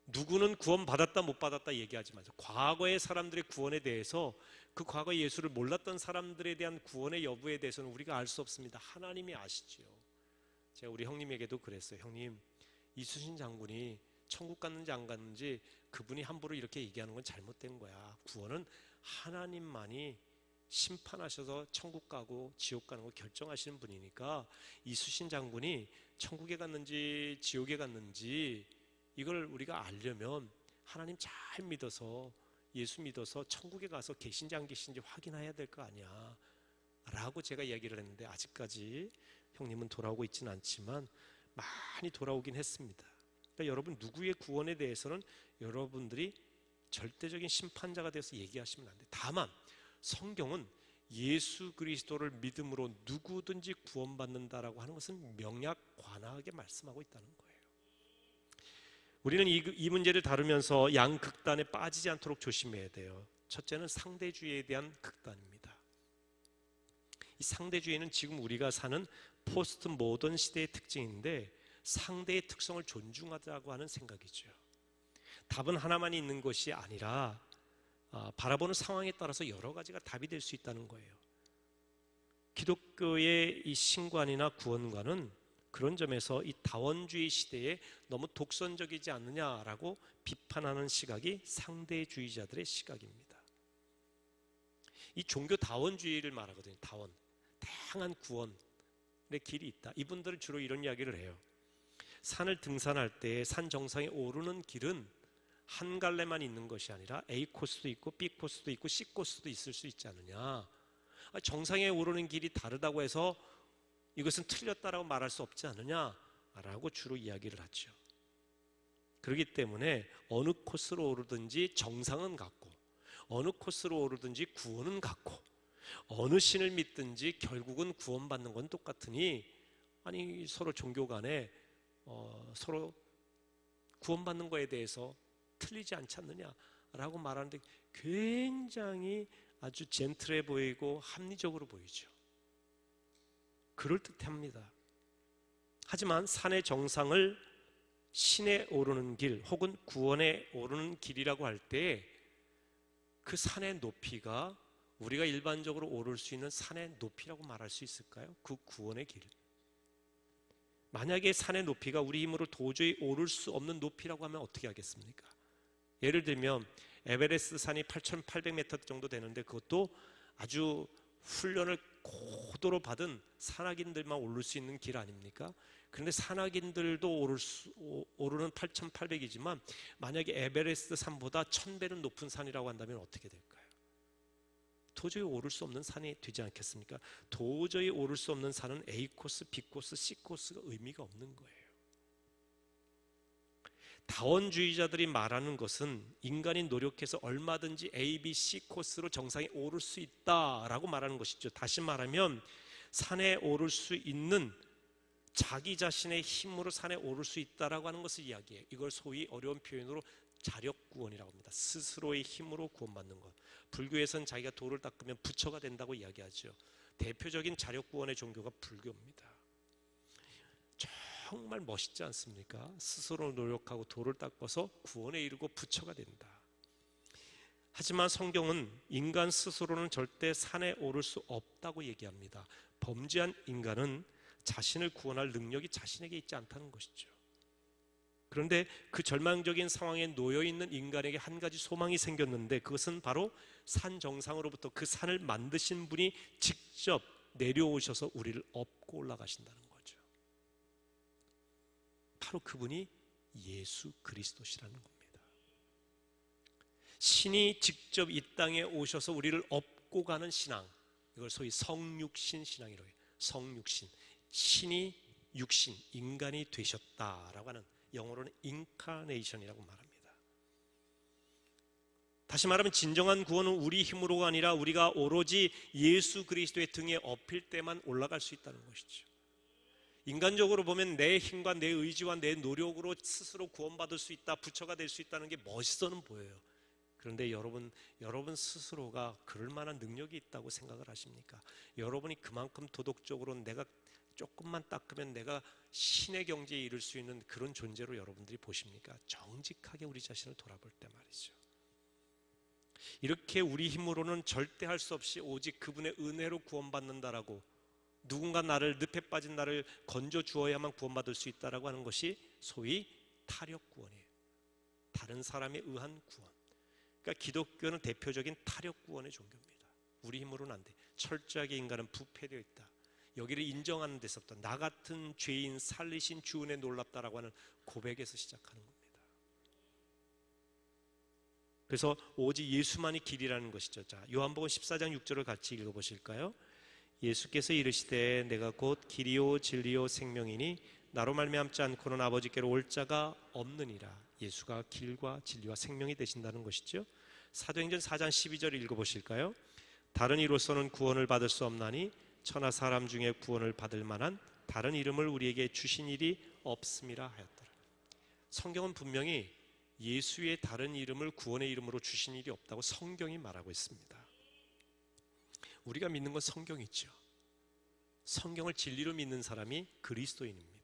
누구는 구원받았다 못 받았다 얘기하지 마세요. 과거의 사람들의 구원에 대해서, 그 과거에 예수를 몰랐던 사람들에 대한 구원의 여부에 대해서는 우리가 알 수 없습니다. 하나님이 아시지요. 제가 우리 형님에게도 그랬어요. 형님, 이수신 장군이 천국 갔는지 안 갔는지 그분이 함부로 이렇게 얘기하는 건 잘못된 거야. 구원은 하나님만이 심판하셔서 천국 가고 지옥 가는 거 결정하시는 분이니까 이수신 장군이 천국에 갔는지 지옥에 갔는지 이걸 우리가 알려면 하나님 잘 믿어서, 예수 믿어서 천국에 가서 계신지 안 계신지 확인해야 될 거 아니야 라고 제가 이야기를 했는데, 아직까지 형님은 돌아오고 있지는 않지만 많이 돌아오긴 했습니다. 그러니까 여러분, 누구의 구원에 대해서는 여러분들이 절대적인 심판자가 되어서 얘기하시면 안 돼요. 다만 성경은 예수 그리스도를 믿음으로 누구든지 구원받는다라고 하는 것은 명약관하게 말씀하고 있다는 거예요. 우리는 이 문제를 다루면서 양극단에 빠지지 않도록 조심해야 돼요. 첫째는 상대주의에 대한 극단입니다. 이 상대주의는 지금 우리가 사는 포스트 모던 시대의 특징인데, 상대의 특성을 존중하자고 하는 생각이죠. 답은 하나만 있는 것이 아니라 바라보는 상황에 따라서 여러 가지가 답이 될 수 있다는 거예요. 기독교의 이 신관이나 구원관은 그런 점에서 이 다원주의 시대에 너무 독선적이지 않느냐라고 비판하는 시각이 상대주의자들의 시각입니다. 이 종교 다원주의를 말하거든요. 다원, 다양한 구원의 길이 있다. 이분들은 주로 이런 이야기를 해요. 산을 등산할 때 산 정상에 오르는 길은 한 갈래만 있는 것이 아니라 A 코스도 있고 B 코스도 있고 C 코스도 있을 수 있지 않느냐. 정상에 오르는 길이 다르다고 해서 이것은 틀렸다라고 말할 수 없지 않느냐라고 주로 이야기를 하죠. 그렇기 때문에 어느 코스로 오르든지 정상은 같고, 어느 코스로 오르든지 구원은 같고, 어느 신을 믿든지 결국은 구원받는 건 똑같으니, 아니 서로 종교 간에 서로 구원받는 거에 대해서 틀리지 않지 않느냐라고 말하는데 굉장히 아주 젠틀해 보이고 합리적으로 보이죠. 그럴듯합니다. 하지만 산의 정상을 신에 오르는 길 혹은 구원에 오르는 길이라고 할 때 그 산의 높이가 우리가 일반적으로 오를 수 있는 산의 높이라고 말할 수 있을까요? 그 구원의 길. 만약에 산의 높이가 우리 힘으로 도저히 오를 수 없는 높이라고 하면 어떻게 하겠습니까? 예를 들면 에베레스트 산이 8,800m 정도 되는데 그것도 아주 훈련을 고도로 받은 산악인들만 오를 수 있는 길 아닙니까? 그런데 산악인들도 오르는 8,800이지만 만약에 에베레스트 산보다 1,000배는 높은 산이라고 한다면 어떻게 될까요? 도저히 오를 수 없는 산이 되지 않겠습니까? 도저히 오를 수 없는 산은 A 코스, B 코스, C 코스가 의미가 없는 거예요. 다원주의자들이 말하는 것은 인간이 노력해서 얼마든지 A, B, C 코스로 정상에 오를 수 있다라고 말하는 것이죠. 다시 말하면 산에 오를 수 있는 자기 자신의 힘으로 산에 오를 수 있다라고 하는 것을 이야기해요. 이걸 소위 어려운 표현으로 자력구원이라고 합니다. 스스로의 힘으로 구원받는 것. 불교에서는 자기가 돌을 닦으면 부처가 된다고 이야기하죠. 대표적인 자력구원의 종교가 불교입니다. 정말 멋있지 않습니까? 스스로 노력하고 돌을 닦아서 구원에 이르고 부처가 된다. 하지만 성경은 인간 스스로는 절대 산에 오를 수 없다고 얘기합니다. 범죄한 인간은 자신을 구원할 능력이 자신에게 있지 않다는 것이죠. 그런데 그 절망적인 상황에 놓여있는 인간에게 한 가지 소망이 생겼는데 그것은 바로 산 정상으로부터 그 산을 만드신 분이 직접 내려오셔서 우리를 업고 올라가신다는 거죠. 바로 그분이 예수 그리스도시라는 겁니다. 신이 직접 이 땅에 오셔서 우리를 업고 가는 신앙, 이걸 소위 성육신 신앙이라고 해요. 성육신, 신이 육신, 인간이 되셨다라고 하는, 영어로는 인카네이션이라고 말합니다. 다시 말하면 진정한 구원은 우리 힘으로가 아니라 우리가 오로지 예수 그리스도의 등에 업힐 때만 올라갈 수 있다는 것이죠. 인간적으로 보면 내 힘과 내 의지와 내 노력으로 스스로 구원받을 수 있다, 부처가 될 수 있다는 게 멋있어는 보여요. 그런데 여러분 스스로가 그럴 만한 능력이 있다고 생각을 하십니까? 여러분이 그만큼 도덕적으로 내가 조금만 닦으면 내가 신의 경지에 이를 수 있는 그런 존재로 여러분들이 보십니까? 정직하게 우리 자신을 돌아볼 때 말이죠. 이렇게 우리 힘으로는 절대 할 수 없이 오직 그분의 은혜로 구원받는다라고, 누군가 늪에 빠진 나를 건져 주어야만 구원받을 수 있다라고 하는 것이 소위 타력 구원이에요. 다른 사람에 의한 구원. 그러니까 기독교는 대표적인 타력 구원의 종교입니다. 우리 힘으로는 안 돼. 철저하게 인간은 부패되어 있다. 여기를 인정하는 데서부터 나 같은 죄인 살리신 주 은혜 놀랍다라고 하는 고백에서 시작하는 겁니다. 그래서 오직 예수만이 길이라는 것이죠. 자, 요한복음 14장 6절을 같이 읽어보실까요? 예수께서 이르시되 내가 곧 길이요 진리요 생명이니 나로 말미암지 않고는 아버지께로 올 자가 없느니라. 예수가 길과 진리와 생명이 되신다는 것이죠. 사도행전 4장 12절 읽어보실까요? 다른 이로서는 구원을 받을 수 없나니 천하 사람 중에 구원을 받을 만한 다른 이름을 우리에게 주신 일이 없음이라 하였더라. 성경은 분명히 예수의 다른 이름을 구원의 이름으로 주신 일이 없다고 성경이 말하고 있습니다. 우리가 믿는 건 성경이죠. 성경을 진리로 믿는 사람이 그리스도인입니다.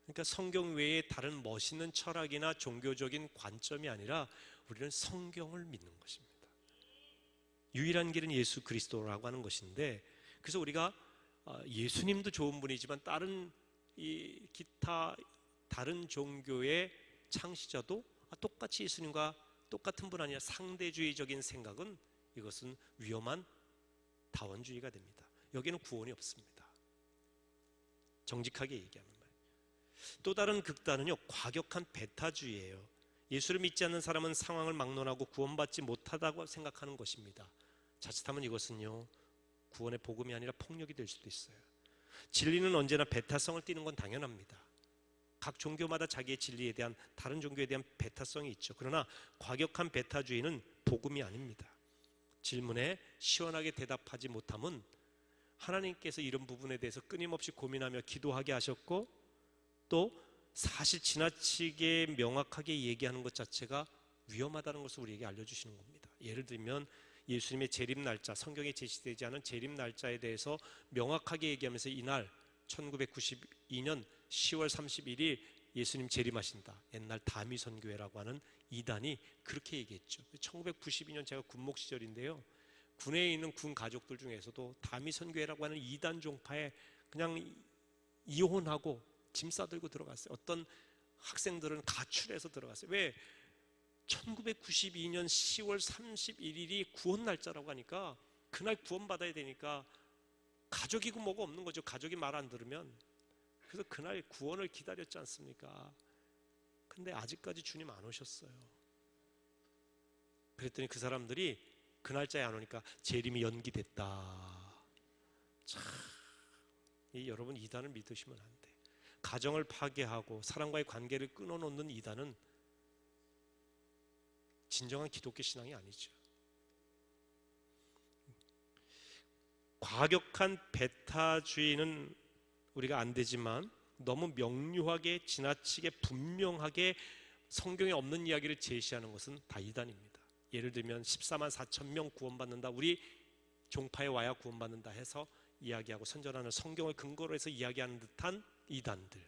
그러니까 성경 외에 다른 멋있는 철학이나 종교적인 관점이 아니라 우리는 성경을 믿는 것입니다. 유일한 길은 예수 그리스도라고 하는 것인데, 그래서 우리가 예수님도 좋은 분이지만 다른 기타 다른 종교의 창시자도 똑같이 예수님과 똑같은 분 아니라 상대주의적인 생각은 이것은 위험한 다원주의가 됩니다. 여기는 구원이 없습니다. 정직하게 얘기하면 말이에요. 또 다른 극단은요, 과격한 배타주의예요. 예수를 믿지 않는 사람은 상황을 막론하고 구원받지 못하다고 생각하는 것입니다. 자칫하면 이것은요, 구원의 복음이 아니라 폭력이 될 수도 있어요. 진리는 언제나 배타성을 띠는 건 당연합니다. 각 종교마다 자기의 진리에 대한, 다른 종교에 대한 배타성이 있죠. 그러나 과격한 배타주의는 복음이 아닙니다. 질문에 시원하게 대답하지 못함은 하나님께서 이런 부분에 대해서 끊임없이 고민하며 기도하게 하셨고, 또 사실 지나치게 명확하게 얘기하는 것 자체가 위험하다는 것을 우리에게 알려주시는 겁니다. 예를 들면 예수님의 재림 날짜, 성경에 제시되지 않은 재림 날짜에 대해서 명확하게 얘기하면서 이날 1992년 10월 31일 예수님 재림하신다, 옛날 다미선교회라고 하는 이단이 그렇게 얘기했죠. 1992년 제가 군목 시절인데요, 군에 있는 군 가족들 중에서도 다미선교회라고 하는 이단 종파에 그냥 이혼하고 짐 싸들고 들어갔어요. 어떤 학생들은 가출해서 들어갔어요. 왜? 1992년 10월 31일이 구원 날짜라고 하니까 그날 구원받아야 되니까 가족이고 뭐가 없는 거죠. 가족이 말 안 들으면. 그래서 그날 구원을 기다렸지 않습니까? 근데 아직까지 주님 안 오셨어요. 그랬더니 그 사람들이 그 날짜에 안 오니까 재림이 연기됐다. 참, 여러분, 이단을 믿으시면 안 돼. 가정을 파괴하고 사람과의 관계를 끊어놓는 이단은 진정한 기독교 신앙이 아니죠. 과격한 배타주의는 우리가 안 되지만 너무 명료하게, 지나치게 분명하게 성경에 없는 이야기를 제시하는 것은 다 이단입니다. 예를 들면 14만 4천 명 구원받는다, 우리 종파에 와야 구원받는다 해서 이야기하고 선전하는, 성경을 근거로 해서 이야기하는 듯한 이단들,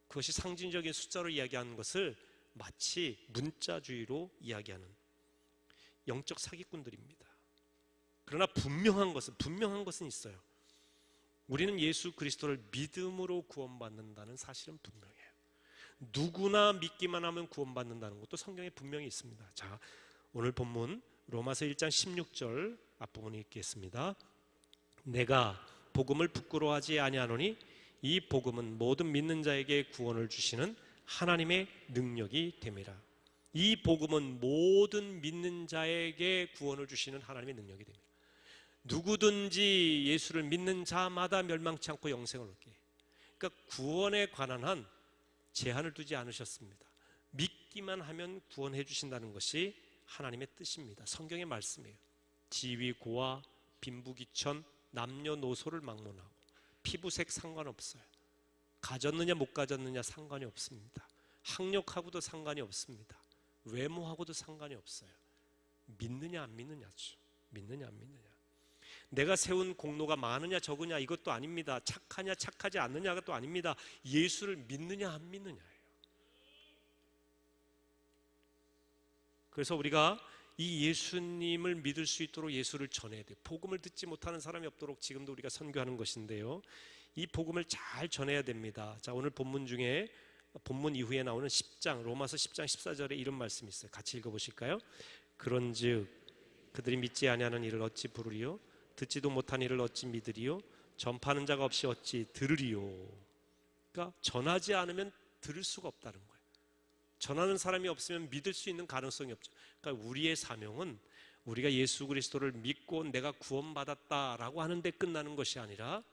그것이 상징적인 숫자로 이야기하는 것을 마치 문자주의로 이야기하는 영적 사기꾼들입니다. 그러나 분명한 것은 있어요. 우리는 예수 그리스도를 믿음으로 구원받는다는 사실은 분명해요. 누구나 믿기만 하면 구원받는다는 것도 성경에 분명히 있습니다. 자, 오늘 본문 로마서 1장 16절 앞부분 읽겠습니다. 내가 복음을 부끄러워하지 아니하노니 이 복음은 모든 믿는 자에게 구원을 주시는 하나님의 능력이 됨이라. 이 복음은 모든 믿는 자에게 구원을 주시는 하나님의 능력이 됩니다. 누구든지 예수를 믿는 자마다 멸망치 않고 영생을 얻게. 그러니까 구원에 관한 한 제한을 두지 않으셨습니다. 믿기만 하면 구원해 주신다는 것이 하나님의 뜻입니다. 성경의 말씀이에요. 지위, 고아, 빈부귀천, 남녀노소를 막론하고 피부색 상관없어요. 가졌느냐 못 가졌느냐 상관이 없습니다. 학력하고도 상관이 없습니다. 외모하고도 상관이 없어요. 믿느냐 안 믿느냐죠. 믿느냐 안 믿느냐. 내가 세운 공로가 많으냐 적으냐 이것도 아닙니다. 착하냐 착하지 않느냐가 또 아닙니다. 예수를 믿느냐 안 믿느냐예요. 그래서 우리가 이 예수님을 믿을 수 있도록 예수를 전해야 돼요. 복음을 듣지 못하는 사람이 없도록 지금도 우리가 선교하는 것인데요, 이 복음을 잘 전해야 됩니다. 자, 오늘 본문 중에, 본문 이후에 나오는 10장, 로마서 10장 14절에 이런 말씀이 있어요. 같이 읽어보실까요? 그런즉 그들이 믿지 아니하는 이를 어찌 부르리요? 듣지도 못한 이를 어찌 믿으리요? 전파하는 자가 없이 어찌 들으리요? 그러니까 전하지 않으면 들을 수가 없다는 거예요. 전하는 사람이 없으면 믿을 수 있는 가능성이 없죠. 그러니까 우리의 사명은 우리가 예수 그리스도를 믿고 내가 구원받았다라고 하는데 끝나는 것이 아니라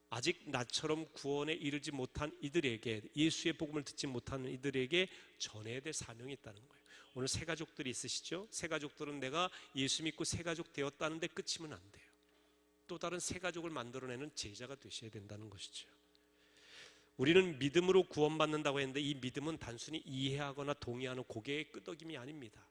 아직 나처럼 구원에 이르지 못한 이들에게, 예수의 복음을 듣지 못하는 이들에게 전해야 될 사명이 있다는 거예요. 오늘 새 가족들이 있으시죠? 새 가족들은 내가 예수 믿고 새 가족 되었다는데 끝이면 안 돼요. 또 다른 새 가족을 만들어내는 제자가 되셔야 된다는 것이죠. 우리는 믿음으로 구원받는다고 했는데 이 믿음은 단순히 이해하거나 동의하는 고개의 끄덕임이 아닙니다.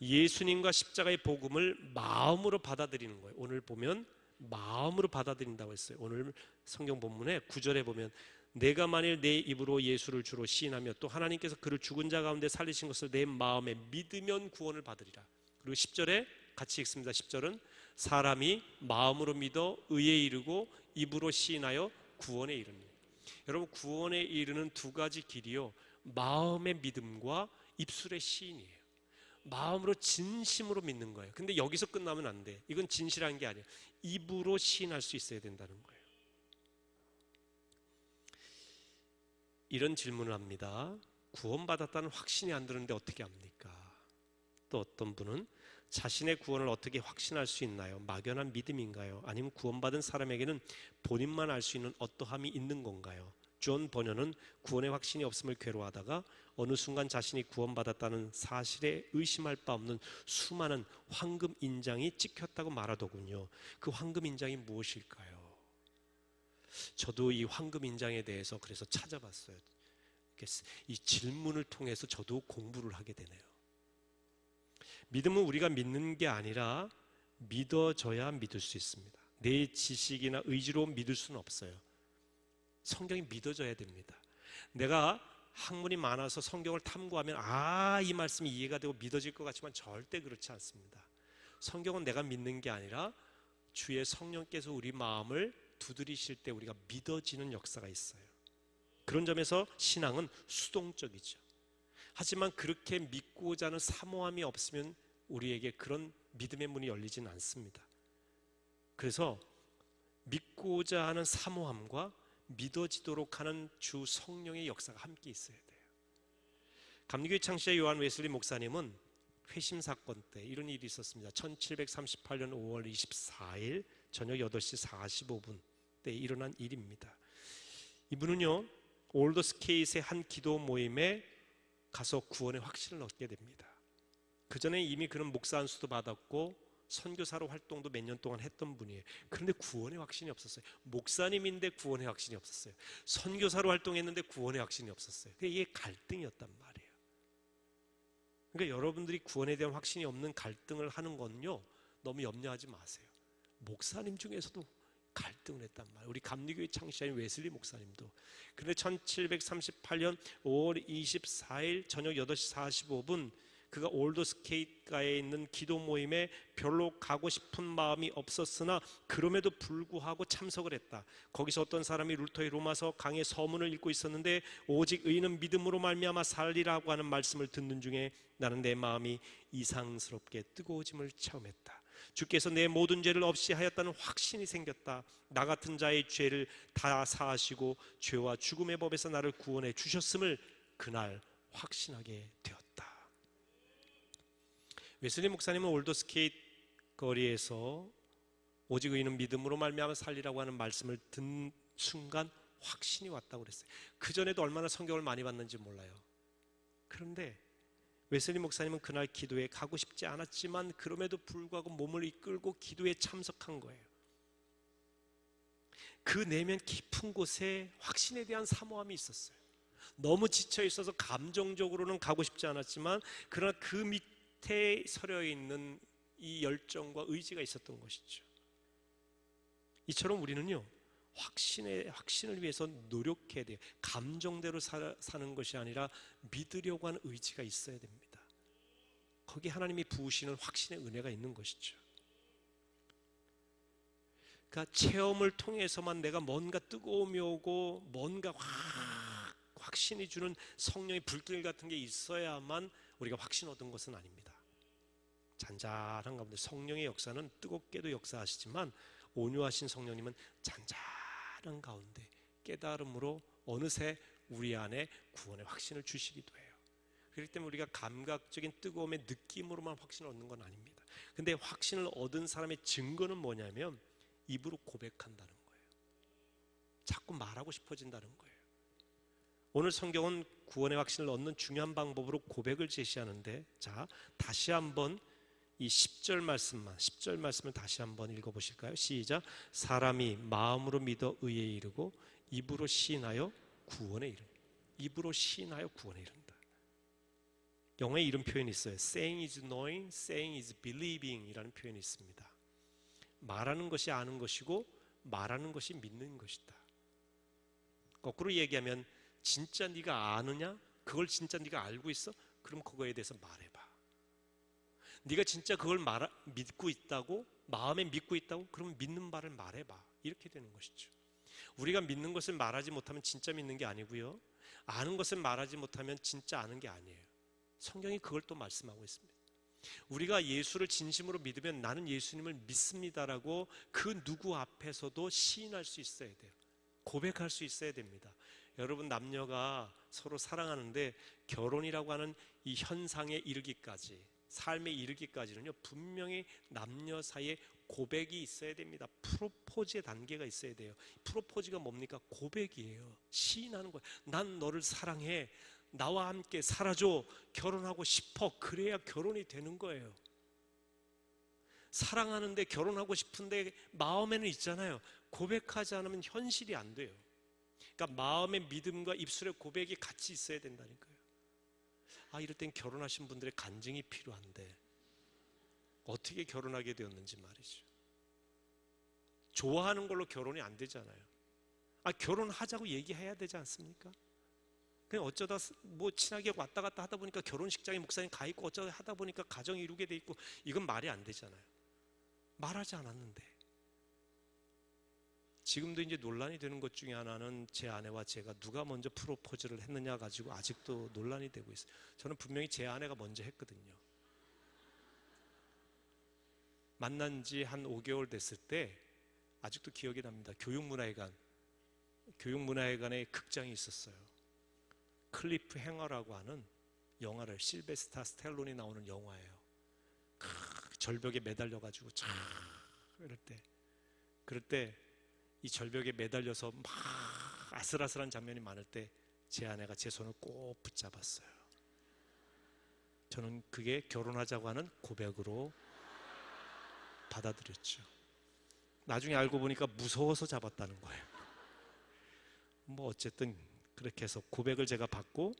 예수님과 십자가의 복음을 마음으로 받아들이는 거예요. 오늘 보면 마음으로 받아들인다고 했어요. 오늘 성경 본문에 9절에 보면 내가 만일 내 입으로 예수를 주로 시인하며 또 하나님께서 그를 죽은 자 가운데 살리신 것을 내 마음에 믿으면 구원을 받으리라. 그리고 10절에 같이 읽습니다. 10절은 사람이 마음으로 믿어 의에 이르고 입으로 시인하여 구원에 이르는. 여러분, 구원에 이르는 두 가지 길이요, 마음의 믿음과 입술의 시인이에요. 마음으로 진심으로 믿는 거예요. 근데 여기서 끝나면 안 돼. 이건 진실한 게 아니에요. 입으로 시인할 수 있어야 된다는 거예요. 이런 질문을 합니다. 구원받았다는 확신이 안 드는데 어떻게 합니까? 또 어떤 분은 자신의 구원을 어떻게 확신할 수 있나요? 막연한 믿음인가요? 아니면 구원받은 사람에게는 본인만 알 수 있는 어떠함이 있는 건가요? 존 버녀는 구원의 확신이 없음을 괴로워하다가 어느 순간 자신이 구원받았다는 사실에 의심할 바 없는 수많은 황금 인장이 찍혔다고 말하더군요. 그 황금 인장이 무엇일까요? 저도 이 황금 인장에 대해서 그래서 찾아봤어요. 이 질문을 통해서 저도 공부를 하게 되네요. 믿음은 우리가 믿는 게 아니라 믿어져야 믿을 수 있습니다. 내 지식이나 의지로 믿을 수는 없어요. 성경이 믿어져야 됩니다. 내가 학문이 많아서 성경을 탐구하면 이 말씀이 이해가 되고 믿어질 것 같지만 절대 그렇지 않습니다. 성경은 내가 믿는 게 아니라 주의 성령께서 우리 마음을 두드리실 때 우리가 믿어지는 역사가 있어요. 그런 점에서 신앙은 수동적이죠. 하지만 그렇게 믿고자 하는 사모함이 없으면 우리에게 그런 믿음의 문이 열리지는 않습니다. 그래서 믿고자 하는 사모함과 믿어지도록 하는 주 성령의 역사가 함께 있어야 돼요. 감리교회 창시자 요한 웨슬리 목사님은 회심 사건 때 이런 일이 있었습니다. 1738년 5월 24일 저녁 8시 45분 때 일어난 일입니다. 이분은요 올더스케이트의 한 기도 모임에 가서 구원의 확신을 얻게 됩니다. 그 전에 이미 그는 목사 안수도 받았고 선교사로 활동도 몇 년 동안 했던 분이에요. 그런데 구원의 확신이 없었어요. 목사님인데 구원의 확신이 없었어요. 선교사로 활동했는데 구원의 확신이 없었어요. 이게 갈등이었단 말이에요. 그러니까 여러분들이 구원에 대한 확신이 없는 갈등을 하는 건요 너무 염려하지 마세요. 목사님 중에서도 갈등을 했단 말이에요. 우리 감리교회 창시자인 웨슬리 목사님도. 그런데 1738년 5월 24일 저녁 8시 45분 그가 올더스케이트가에 있는 기도 모임에 별로 가고 싶은 마음이 없었으나 그럼에도 불구하고 참석을 했다. 거기서 어떤 사람이 루터의 로마서 강의 서문을 읽고 있었는데 오직 의인은 믿음으로 말미암아 살리라고 하는 말씀을 듣는 중에 나는 내 마음이 이상스럽게 뜨거워짐을 체험했다. 주께서 내 모든 죄를 없이 하였다는 확신이 생겼다. 나 같은 자의 죄를 다 사하시고 죄와 죽음의 법에서 나를 구원해 주셨음을 그날 확신하게 되었다. 웨슬리 목사님은 올더스케이트 거리에서 오직 의인은 믿음으로 말미암아 살리라고 하는 말씀을 듣는 순간 확신이 왔다고 그랬어요. 그 전에도 얼마나 성경을 많이 봤는지 몰라요. 그런데 웨슬리 목사님은 그날 기도에 가고 싶지 않았지만 그럼에도 불구하고 몸을 이끌고 기도에 참석한 거예요. 그 내면 깊은 곳에 확신에 대한 사모함이 있었어요. 너무 지쳐 있어서 감정적으로는 가고 싶지 않았지만 그러나 그 밑에 서려 있는 이 열정과 의지가 있었던 것이죠. 이처럼 우리는요 확신을 위해서 노력해야 돼요. 감정대로 사는 것이 아니라 믿으려고 하는 의지가 있어야 됩니다. 거기에 하나님이 부으시는 확신의 은혜가 있는 것이죠. 그러니까 체험을 통해서만 내가 뭔가 뜨거움이 오고 뭔가 확신이 주는 성령의 불길 같은 게 있어야만 우리가 확신 얻은 것은 아닙니다. 잔잔한 가운데 성령의 역사는 뜨겁게도 역사하시지만 온유하신 성령님은 잔잔한 가운데 깨달음으로 어느새 우리 안에 구원의 확신을 주시기도 해요. 그렇기 때문에 우리가 감각적인 뜨거움의 느낌으로만 확신을 얻는 건 아닙니다. 근데 확신을 얻은 사람의 증거는 뭐냐면 입으로 고백한다는 거예요. 자꾸 말하고 싶어진다는 거예요. 오늘 성경은 구원의 확신을 얻는 중요한 방법으로 고백을 제시하는데, 자, 다시 한번 이 10절 말씀을 다시 한번 읽어보실까요? 시작. 사람이 마음으로 믿어 의에 이르고 입으로 시인하여 구원에 이른다. 입으로 시인하여 구원에 이른다. 영어에 이런 표현이 있어요. Saying is knowing, saying is believing 이라는 표현이 있습니다. 말하는 것이 아는 것이고 말하는 것이 믿는 것이다. 거꾸로 얘기하면 진짜 네가 아느냐? 그걸 진짜 네가 알고 있어? 그럼 그거에 대해서 말해봐. 네가 진짜 그걸 믿고 있다고? 마음에 믿고 있다고? 그럼 믿는 바를 말해봐. 이렇게 되는 것이죠. 우리가 믿는 것을 말하지 못하면 진짜 믿는 게 아니고요, 아는 것을 말하지 못하면 진짜 아는 게 아니에요. 성경이 그걸 또 말씀하고 있습니다. 우리가 예수를 진심으로 믿으면 나는 예수님을 믿습니다라고 그 누구 앞에서도 시인할 수 있어야 돼요. 고백할 수 있어야 됩니다. 여러분, 남녀가 서로 사랑하는데 결혼이라고 하는 이 현상에 이르기까지 삶에 이르기까지는요, 분명히 남녀 사이에 고백이 있어야 됩니다. 프로포즈의 단계가 있어야 돼요. 프로포즈가 뭡니까? 고백이에요. 시인하는 거예요. 난 너를 사랑해. 나와 함께 살아줘. 결혼하고 싶어. 그래야 결혼이 되는 거예요. 사랑하는데 결혼하고 싶은데 마음에는 있잖아요. 고백하지 않으면 현실이 안 돼요. 그러니까 마음의 믿음과 입술의 고백이 같이 있어야 된다니까요. 이럴 땐 결혼하신 분들의 간증이 필요한데 어떻게 결혼하게 되었는지 말이죠. 좋아하는 걸로 결혼이 안 되잖아요. 결혼하자고 얘기해야 되지 않습니까? 그냥 어쩌다 뭐 친하게 왔다 갔다 하다 보니까 결혼식장에 목사님 가 있고 어쩌다 하다 보니까 가정 이루게 돼 있고, 이건 말이 안 되잖아요. 말하지 않았는데. 지금도 이제 논란이 되는 것 중에 하나는 제 아내와 제가 누가 먼저 프로포즈를 했느냐 가지고 아직도 논란이 되고 있어요. 저는 분명히 제 아내가 먼저 했거든요. 만난 지 한 5개월 됐을 때 아직도 기억이 납니다. 교육문화회관에 극장이 있었어요. 클리프 행어라고 하는 영화를, 실베스타 스텔론이 나오는 영화예요. 절벽에 매달려가지고 그럴 때 이 절벽에 매달려서 막 아슬아슬한 장면이 많을 때 제 아내가 제 손을 꼭 붙잡았어요. 저는 그게 결혼하자고 하는 고백으로 받아들였죠. 나중에 알고 보니까 무서워서 잡았다는 거예요. 뭐 어쨌든 그렇게 해서 고백을 제가 받고,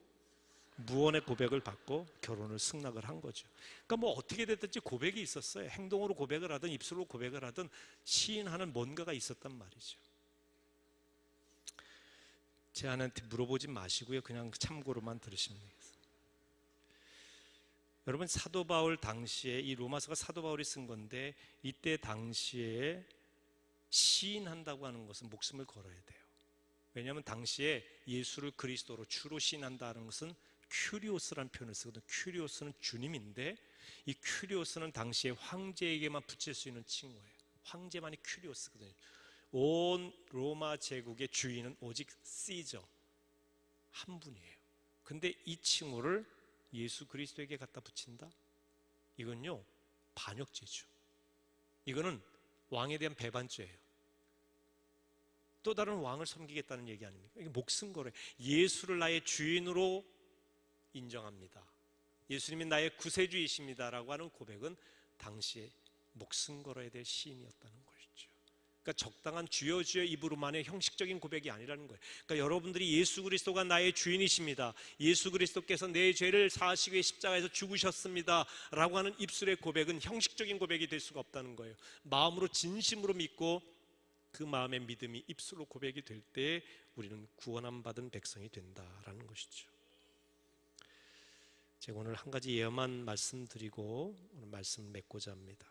무언의 고백을 받고 결혼을 승낙을 한 거죠. 그러니까 뭐 어떻게 됐든지 고백이 있었어요. 행동으로 고백을 하든 입술로 고백을 하든 시인하는 뭔가가 있었단 말이죠. 제 아내한테 물어보지 마시고요, 그냥 참고로만 들으시면 되겠습니다. 여러분, 사도 바울 당시에, 이 로마서가 사도 바울이 쓴 건데, 이때 당시에 시인한다고 하는 것은 목숨을 걸어야 돼요. 왜냐하면 당시에 예수를 그리스도로 주로 시인한다는 것은 큐리오스라는 표현을 쓰거든요. 큐리오스는 주님인데, 이 큐리오스는 당시에 황제에게만 붙일 수 있는 칭호예요. 황제만이 큐리오스거든요. 온 로마 제국의 주인은 오직 시저 한 분이에요. 근데 이 칭호를 예수 그리스도에게 갖다 붙인다? 이건요, 반역죄죠. 이거는 왕에 대한 배반죄예요. 또 다른 왕을 섬기겠다는 얘기 아닙니까? 이게 목숨 걸어요. 예수를 나의 주인으로 인정합니다. 예수님이 나의 구세주이십니다라고 하는 고백은 당시에 목숨 걸어야 될 시인이었다는 것이죠. 그러니까 적당한 주여 주여 입으로만의 형식적인 고백이 아니라는 거예요. 그러니까 여러분들이 예수 그리스도가 나의 주인이십니다, 예수 그리스도께서 내 죄를 사하시기 위해 십자가에서 죽으셨습니다 라고 하는 입술의 고백은 형식적인 고백이 될 수가 없다는 거예요. 마음으로 진심으로 믿고 그 마음의 믿음이 입술로 고백이 될 때 우리는 구원함 받은 백성이 된다라는 것이죠. 제가 오늘 한 가지 예언만 말씀드리고 오늘 말씀 맺고자 합니다.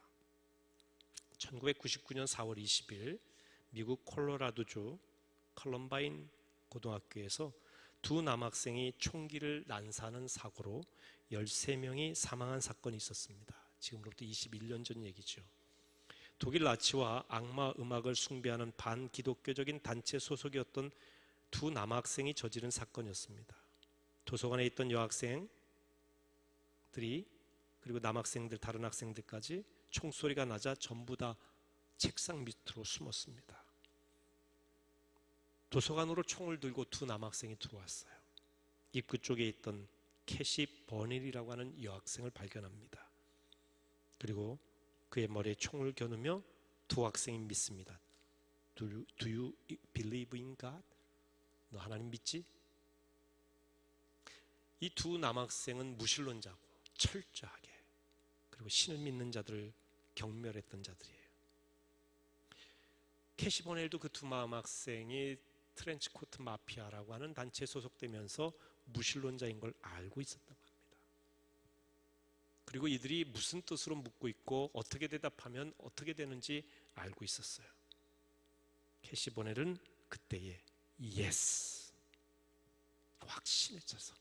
1999년 4월 20일 미국 콜로라도주 컬럼바인 고등학교에서 두 남학생이 총기를 난사하는 사고로 13명이 사망한 사건이 있었습니다. 지금으로부터 21년 전 얘기죠. 독일 나치와 악마 음악을 숭배하는 반기독교적인 단체 소속이었던 두 남학생이 저지른 사건이었습니다. 도서관에 있던 여학생들이 그리고 남학생들, 다른 학생들까지 총소리가 나자 전부 다 책상 밑으로 숨었습니다. 도서관으로 총을 들고 두 남학생이 들어왔어요. 입구 쪽에 있던 캐시 버닐이라고 하는 여학생을 발견합니다. 그리고 그의 머리에 총을 겨누며 두 학생이 믿습니다. Do you believe in God? 너 하나님 믿지? 이 두 남학생은 무신론자고 철저하게, 그리고 신을 믿는 자들을 경멸했던 자들이에요. 캐시 버넬도 그 두 남학생이 트렌치코트 마피아라고 하는 단체에 소속되면서 무신론자인 걸 알고 있었다고 합니다. 그리고 이들이 무슨 뜻으로 묻고 있고 어떻게 대답하면 어떻게 되는지 알고 있었어요. 캐시 버넬은 그때에 Yes, 확신에 차서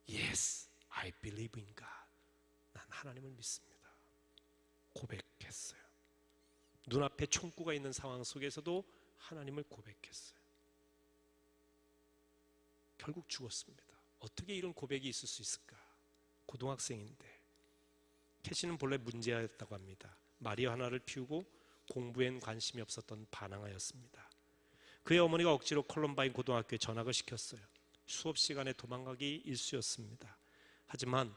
Yes, I believe in God. 난 하나님을 믿습니다. 고백했어요. 눈앞에 총구가 있는 상황 속에서도 하나님을 고백했어요. 결국 죽었습니다. 어떻게 이런 고백이 있을 수 있을까? 고등학생인데. 캐시는 본래 문제였다고 합니다. 마리화나를 피우고 공부엔 관심이 없었던 반항아였습니다. 그의 어머니가 억지로 콜럼바인 고등학교에 전학을 시켰어요. 수업 시간에 도망가기 일쑤였습니다. 하지만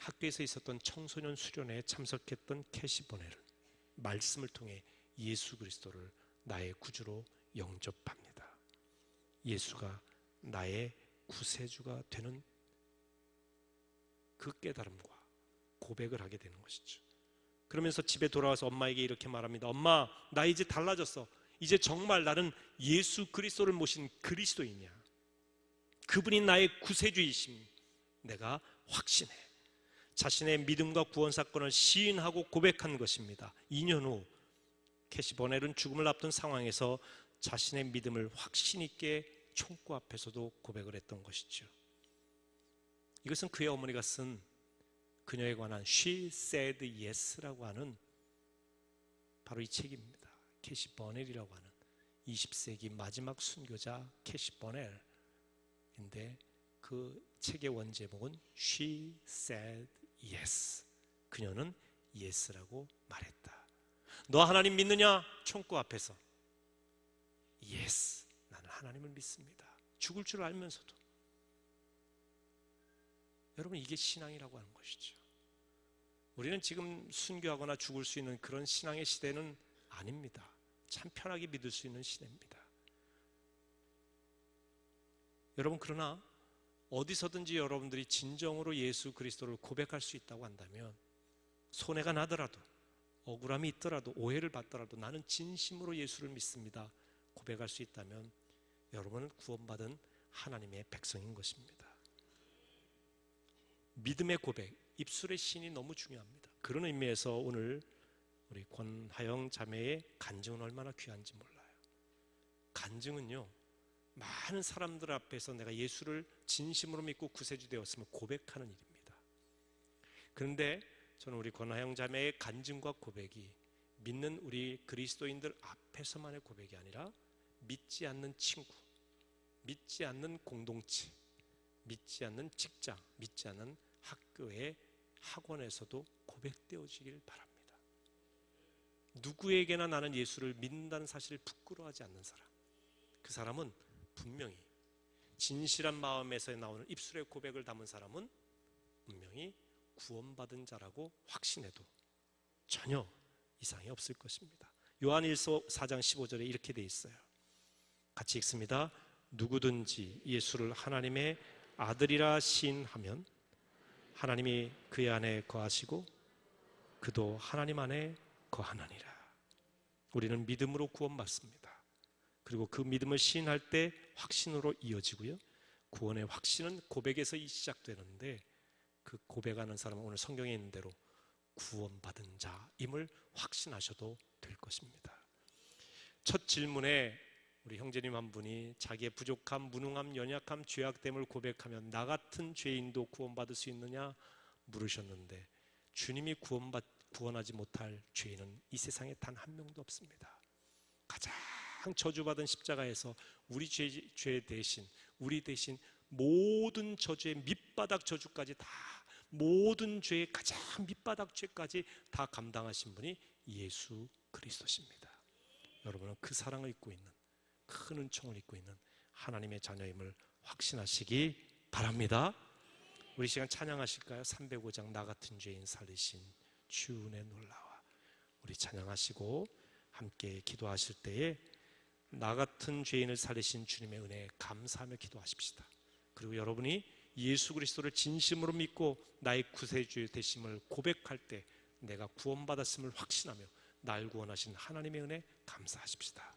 학교에서 있었던 청소년 수련회에 참석했던 캐시 버넬은 말씀을 통해 예수 그리스도를 나의 구주로 영접합니다. 예수가 나의 구세주가 되는 그 깨달음과 고백을 하게 되는 것이죠. 그러면서 집에 돌아와서 엄마에게 이렇게 말합니다. 엄마, 나 이제 달라졌어. 이제 정말 나는 예수 그리스도를 모신 그리스도이냐. 그분이 나의 구세주이심 내가 확신해. 자신의 믿음과 구원 사건을 시인하고 고백한 것입니다. 2년 후 캐시 버넬은 죽음을 앞둔 상황에서 자신의 믿음을 확신 있게 총구 앞에서도 고백을 했던 것이죠. 이것은 그의 어머니가 쓴 그녀에 관한 She Said Yes라고 하는 바로 이 책입니다. 캐시 버넬이라고 하는 20세기 마지막 순교자 캐시 버넬인데 그 책의 원제목은 She Said Yes. 그녀는 Yes라고 말했다. 너 하나님 믿느냐? 총구 앞에서 Yes, 나는 하나님을 믿습니다. 죽을 줄 알면서도. 여러분, 이게 신앙이라고 하는 것이죠. 우리는 지금 순교하거나 죽을 수 있는 그런 신앙의 시대는 아닙니다. 참 편하게 믿을 수 있는 시대입니다. 여러분, 그러나 어디서든지 여러분들이 진정으로 예수 그리스도를 고백할 수 있다고 한다면, 손해가 나더라도 억울함이 있더라도 오해를 받더라도 나는 진심으로 예수를 믿습니다 고백할 수 있다면 여러분은 구원받은 하나님의 백성인 것입니다. 믿음의 고백, 입술의 신이 너무 중요합니다. 그런 의미에서 오늘 우리 권하영 자매의 간증은 얼마나 귀한지 몰라요. 간증은요, 많은 사람들 앞에서 내가 예수를 진심으로 믿고 구세주 되었음을 고백하는 일입니다. 그런데 저는 우리 권하영 자매의 간증과 고백이 믿는 우리 그리스도인들 앞에서만의 고백이 아니라 믿지 않는 친구, 믿지 않는 공동체, 믿지 않는 직장, 믿지 않는 학교의 학원에서도 고백되어지길 바랍니다. 누구에게나 나는 예수를 믿는다는 사실을 부끄러워하지 않는 사람, 그 사람은 분명히 진실한 마음에서 나오는 입술의 고백을 담은 사람은 분명히 구원받은 자라고 확신해도 전혀 이상이 없을 것입니다. 요한일서 4장 15절에 이렇게 돼 있어요. 같이 읽습니다. 누구든지 예수를 하나님의 아들이라 시인하면 하나님이 그의 안에 거하시고 그도 하나님 안에 거하느니라. 우리는 믿음으로 구원받습니다. 그리고 그 믿음을 시인할 때 확신으로 이어지고요. 구원의 확신은 고백에서 시작되는데 그 고백하는 사람은 오늘 성경에 있는 대로 구원받은 자임을 확신하셔도 될 것입니다. 첫 질문에 우리 형제님 한 분이 자기의 부족함, 무능함, 연약함, 죄악됨을 고백하면 나 같은 죄인도 구원받을 수 있느냐 물으셨는데 주님이 구원하지 못할 죄인은 이 세상에 단 한 명도 없습니다. 가장 저주받은 십자가에서 우리 죄 대신, 우리 대신 모든 저주의 밑바닥 저주까지 다, 모든 죄의 가장 밑바닥 죄까지 다 감당하신 분이 예수 그리스도십니다. 여러분은 그 사랑을 입고 있는, 큰 은총을 입고 있는 하나님의 자녀임을 확신하시기 바랍니다. 우리 시간 찬양하실까요? 305장 나 같은 죄인 살리신 주 은혜 놀라와. 우리 찬양하시고 함께 기도하실 때에 나 같은 죄인을 살리신 주님의 은혜에 감사하며 기도하십시다. 그리고 여러분이 예수 그리스도를 진심으로 믿고 나의 구세주 되심을 고백할 때 내가 구원받았음을 확신하며 날 구원하신 하나님의 은혜 감사하십시다.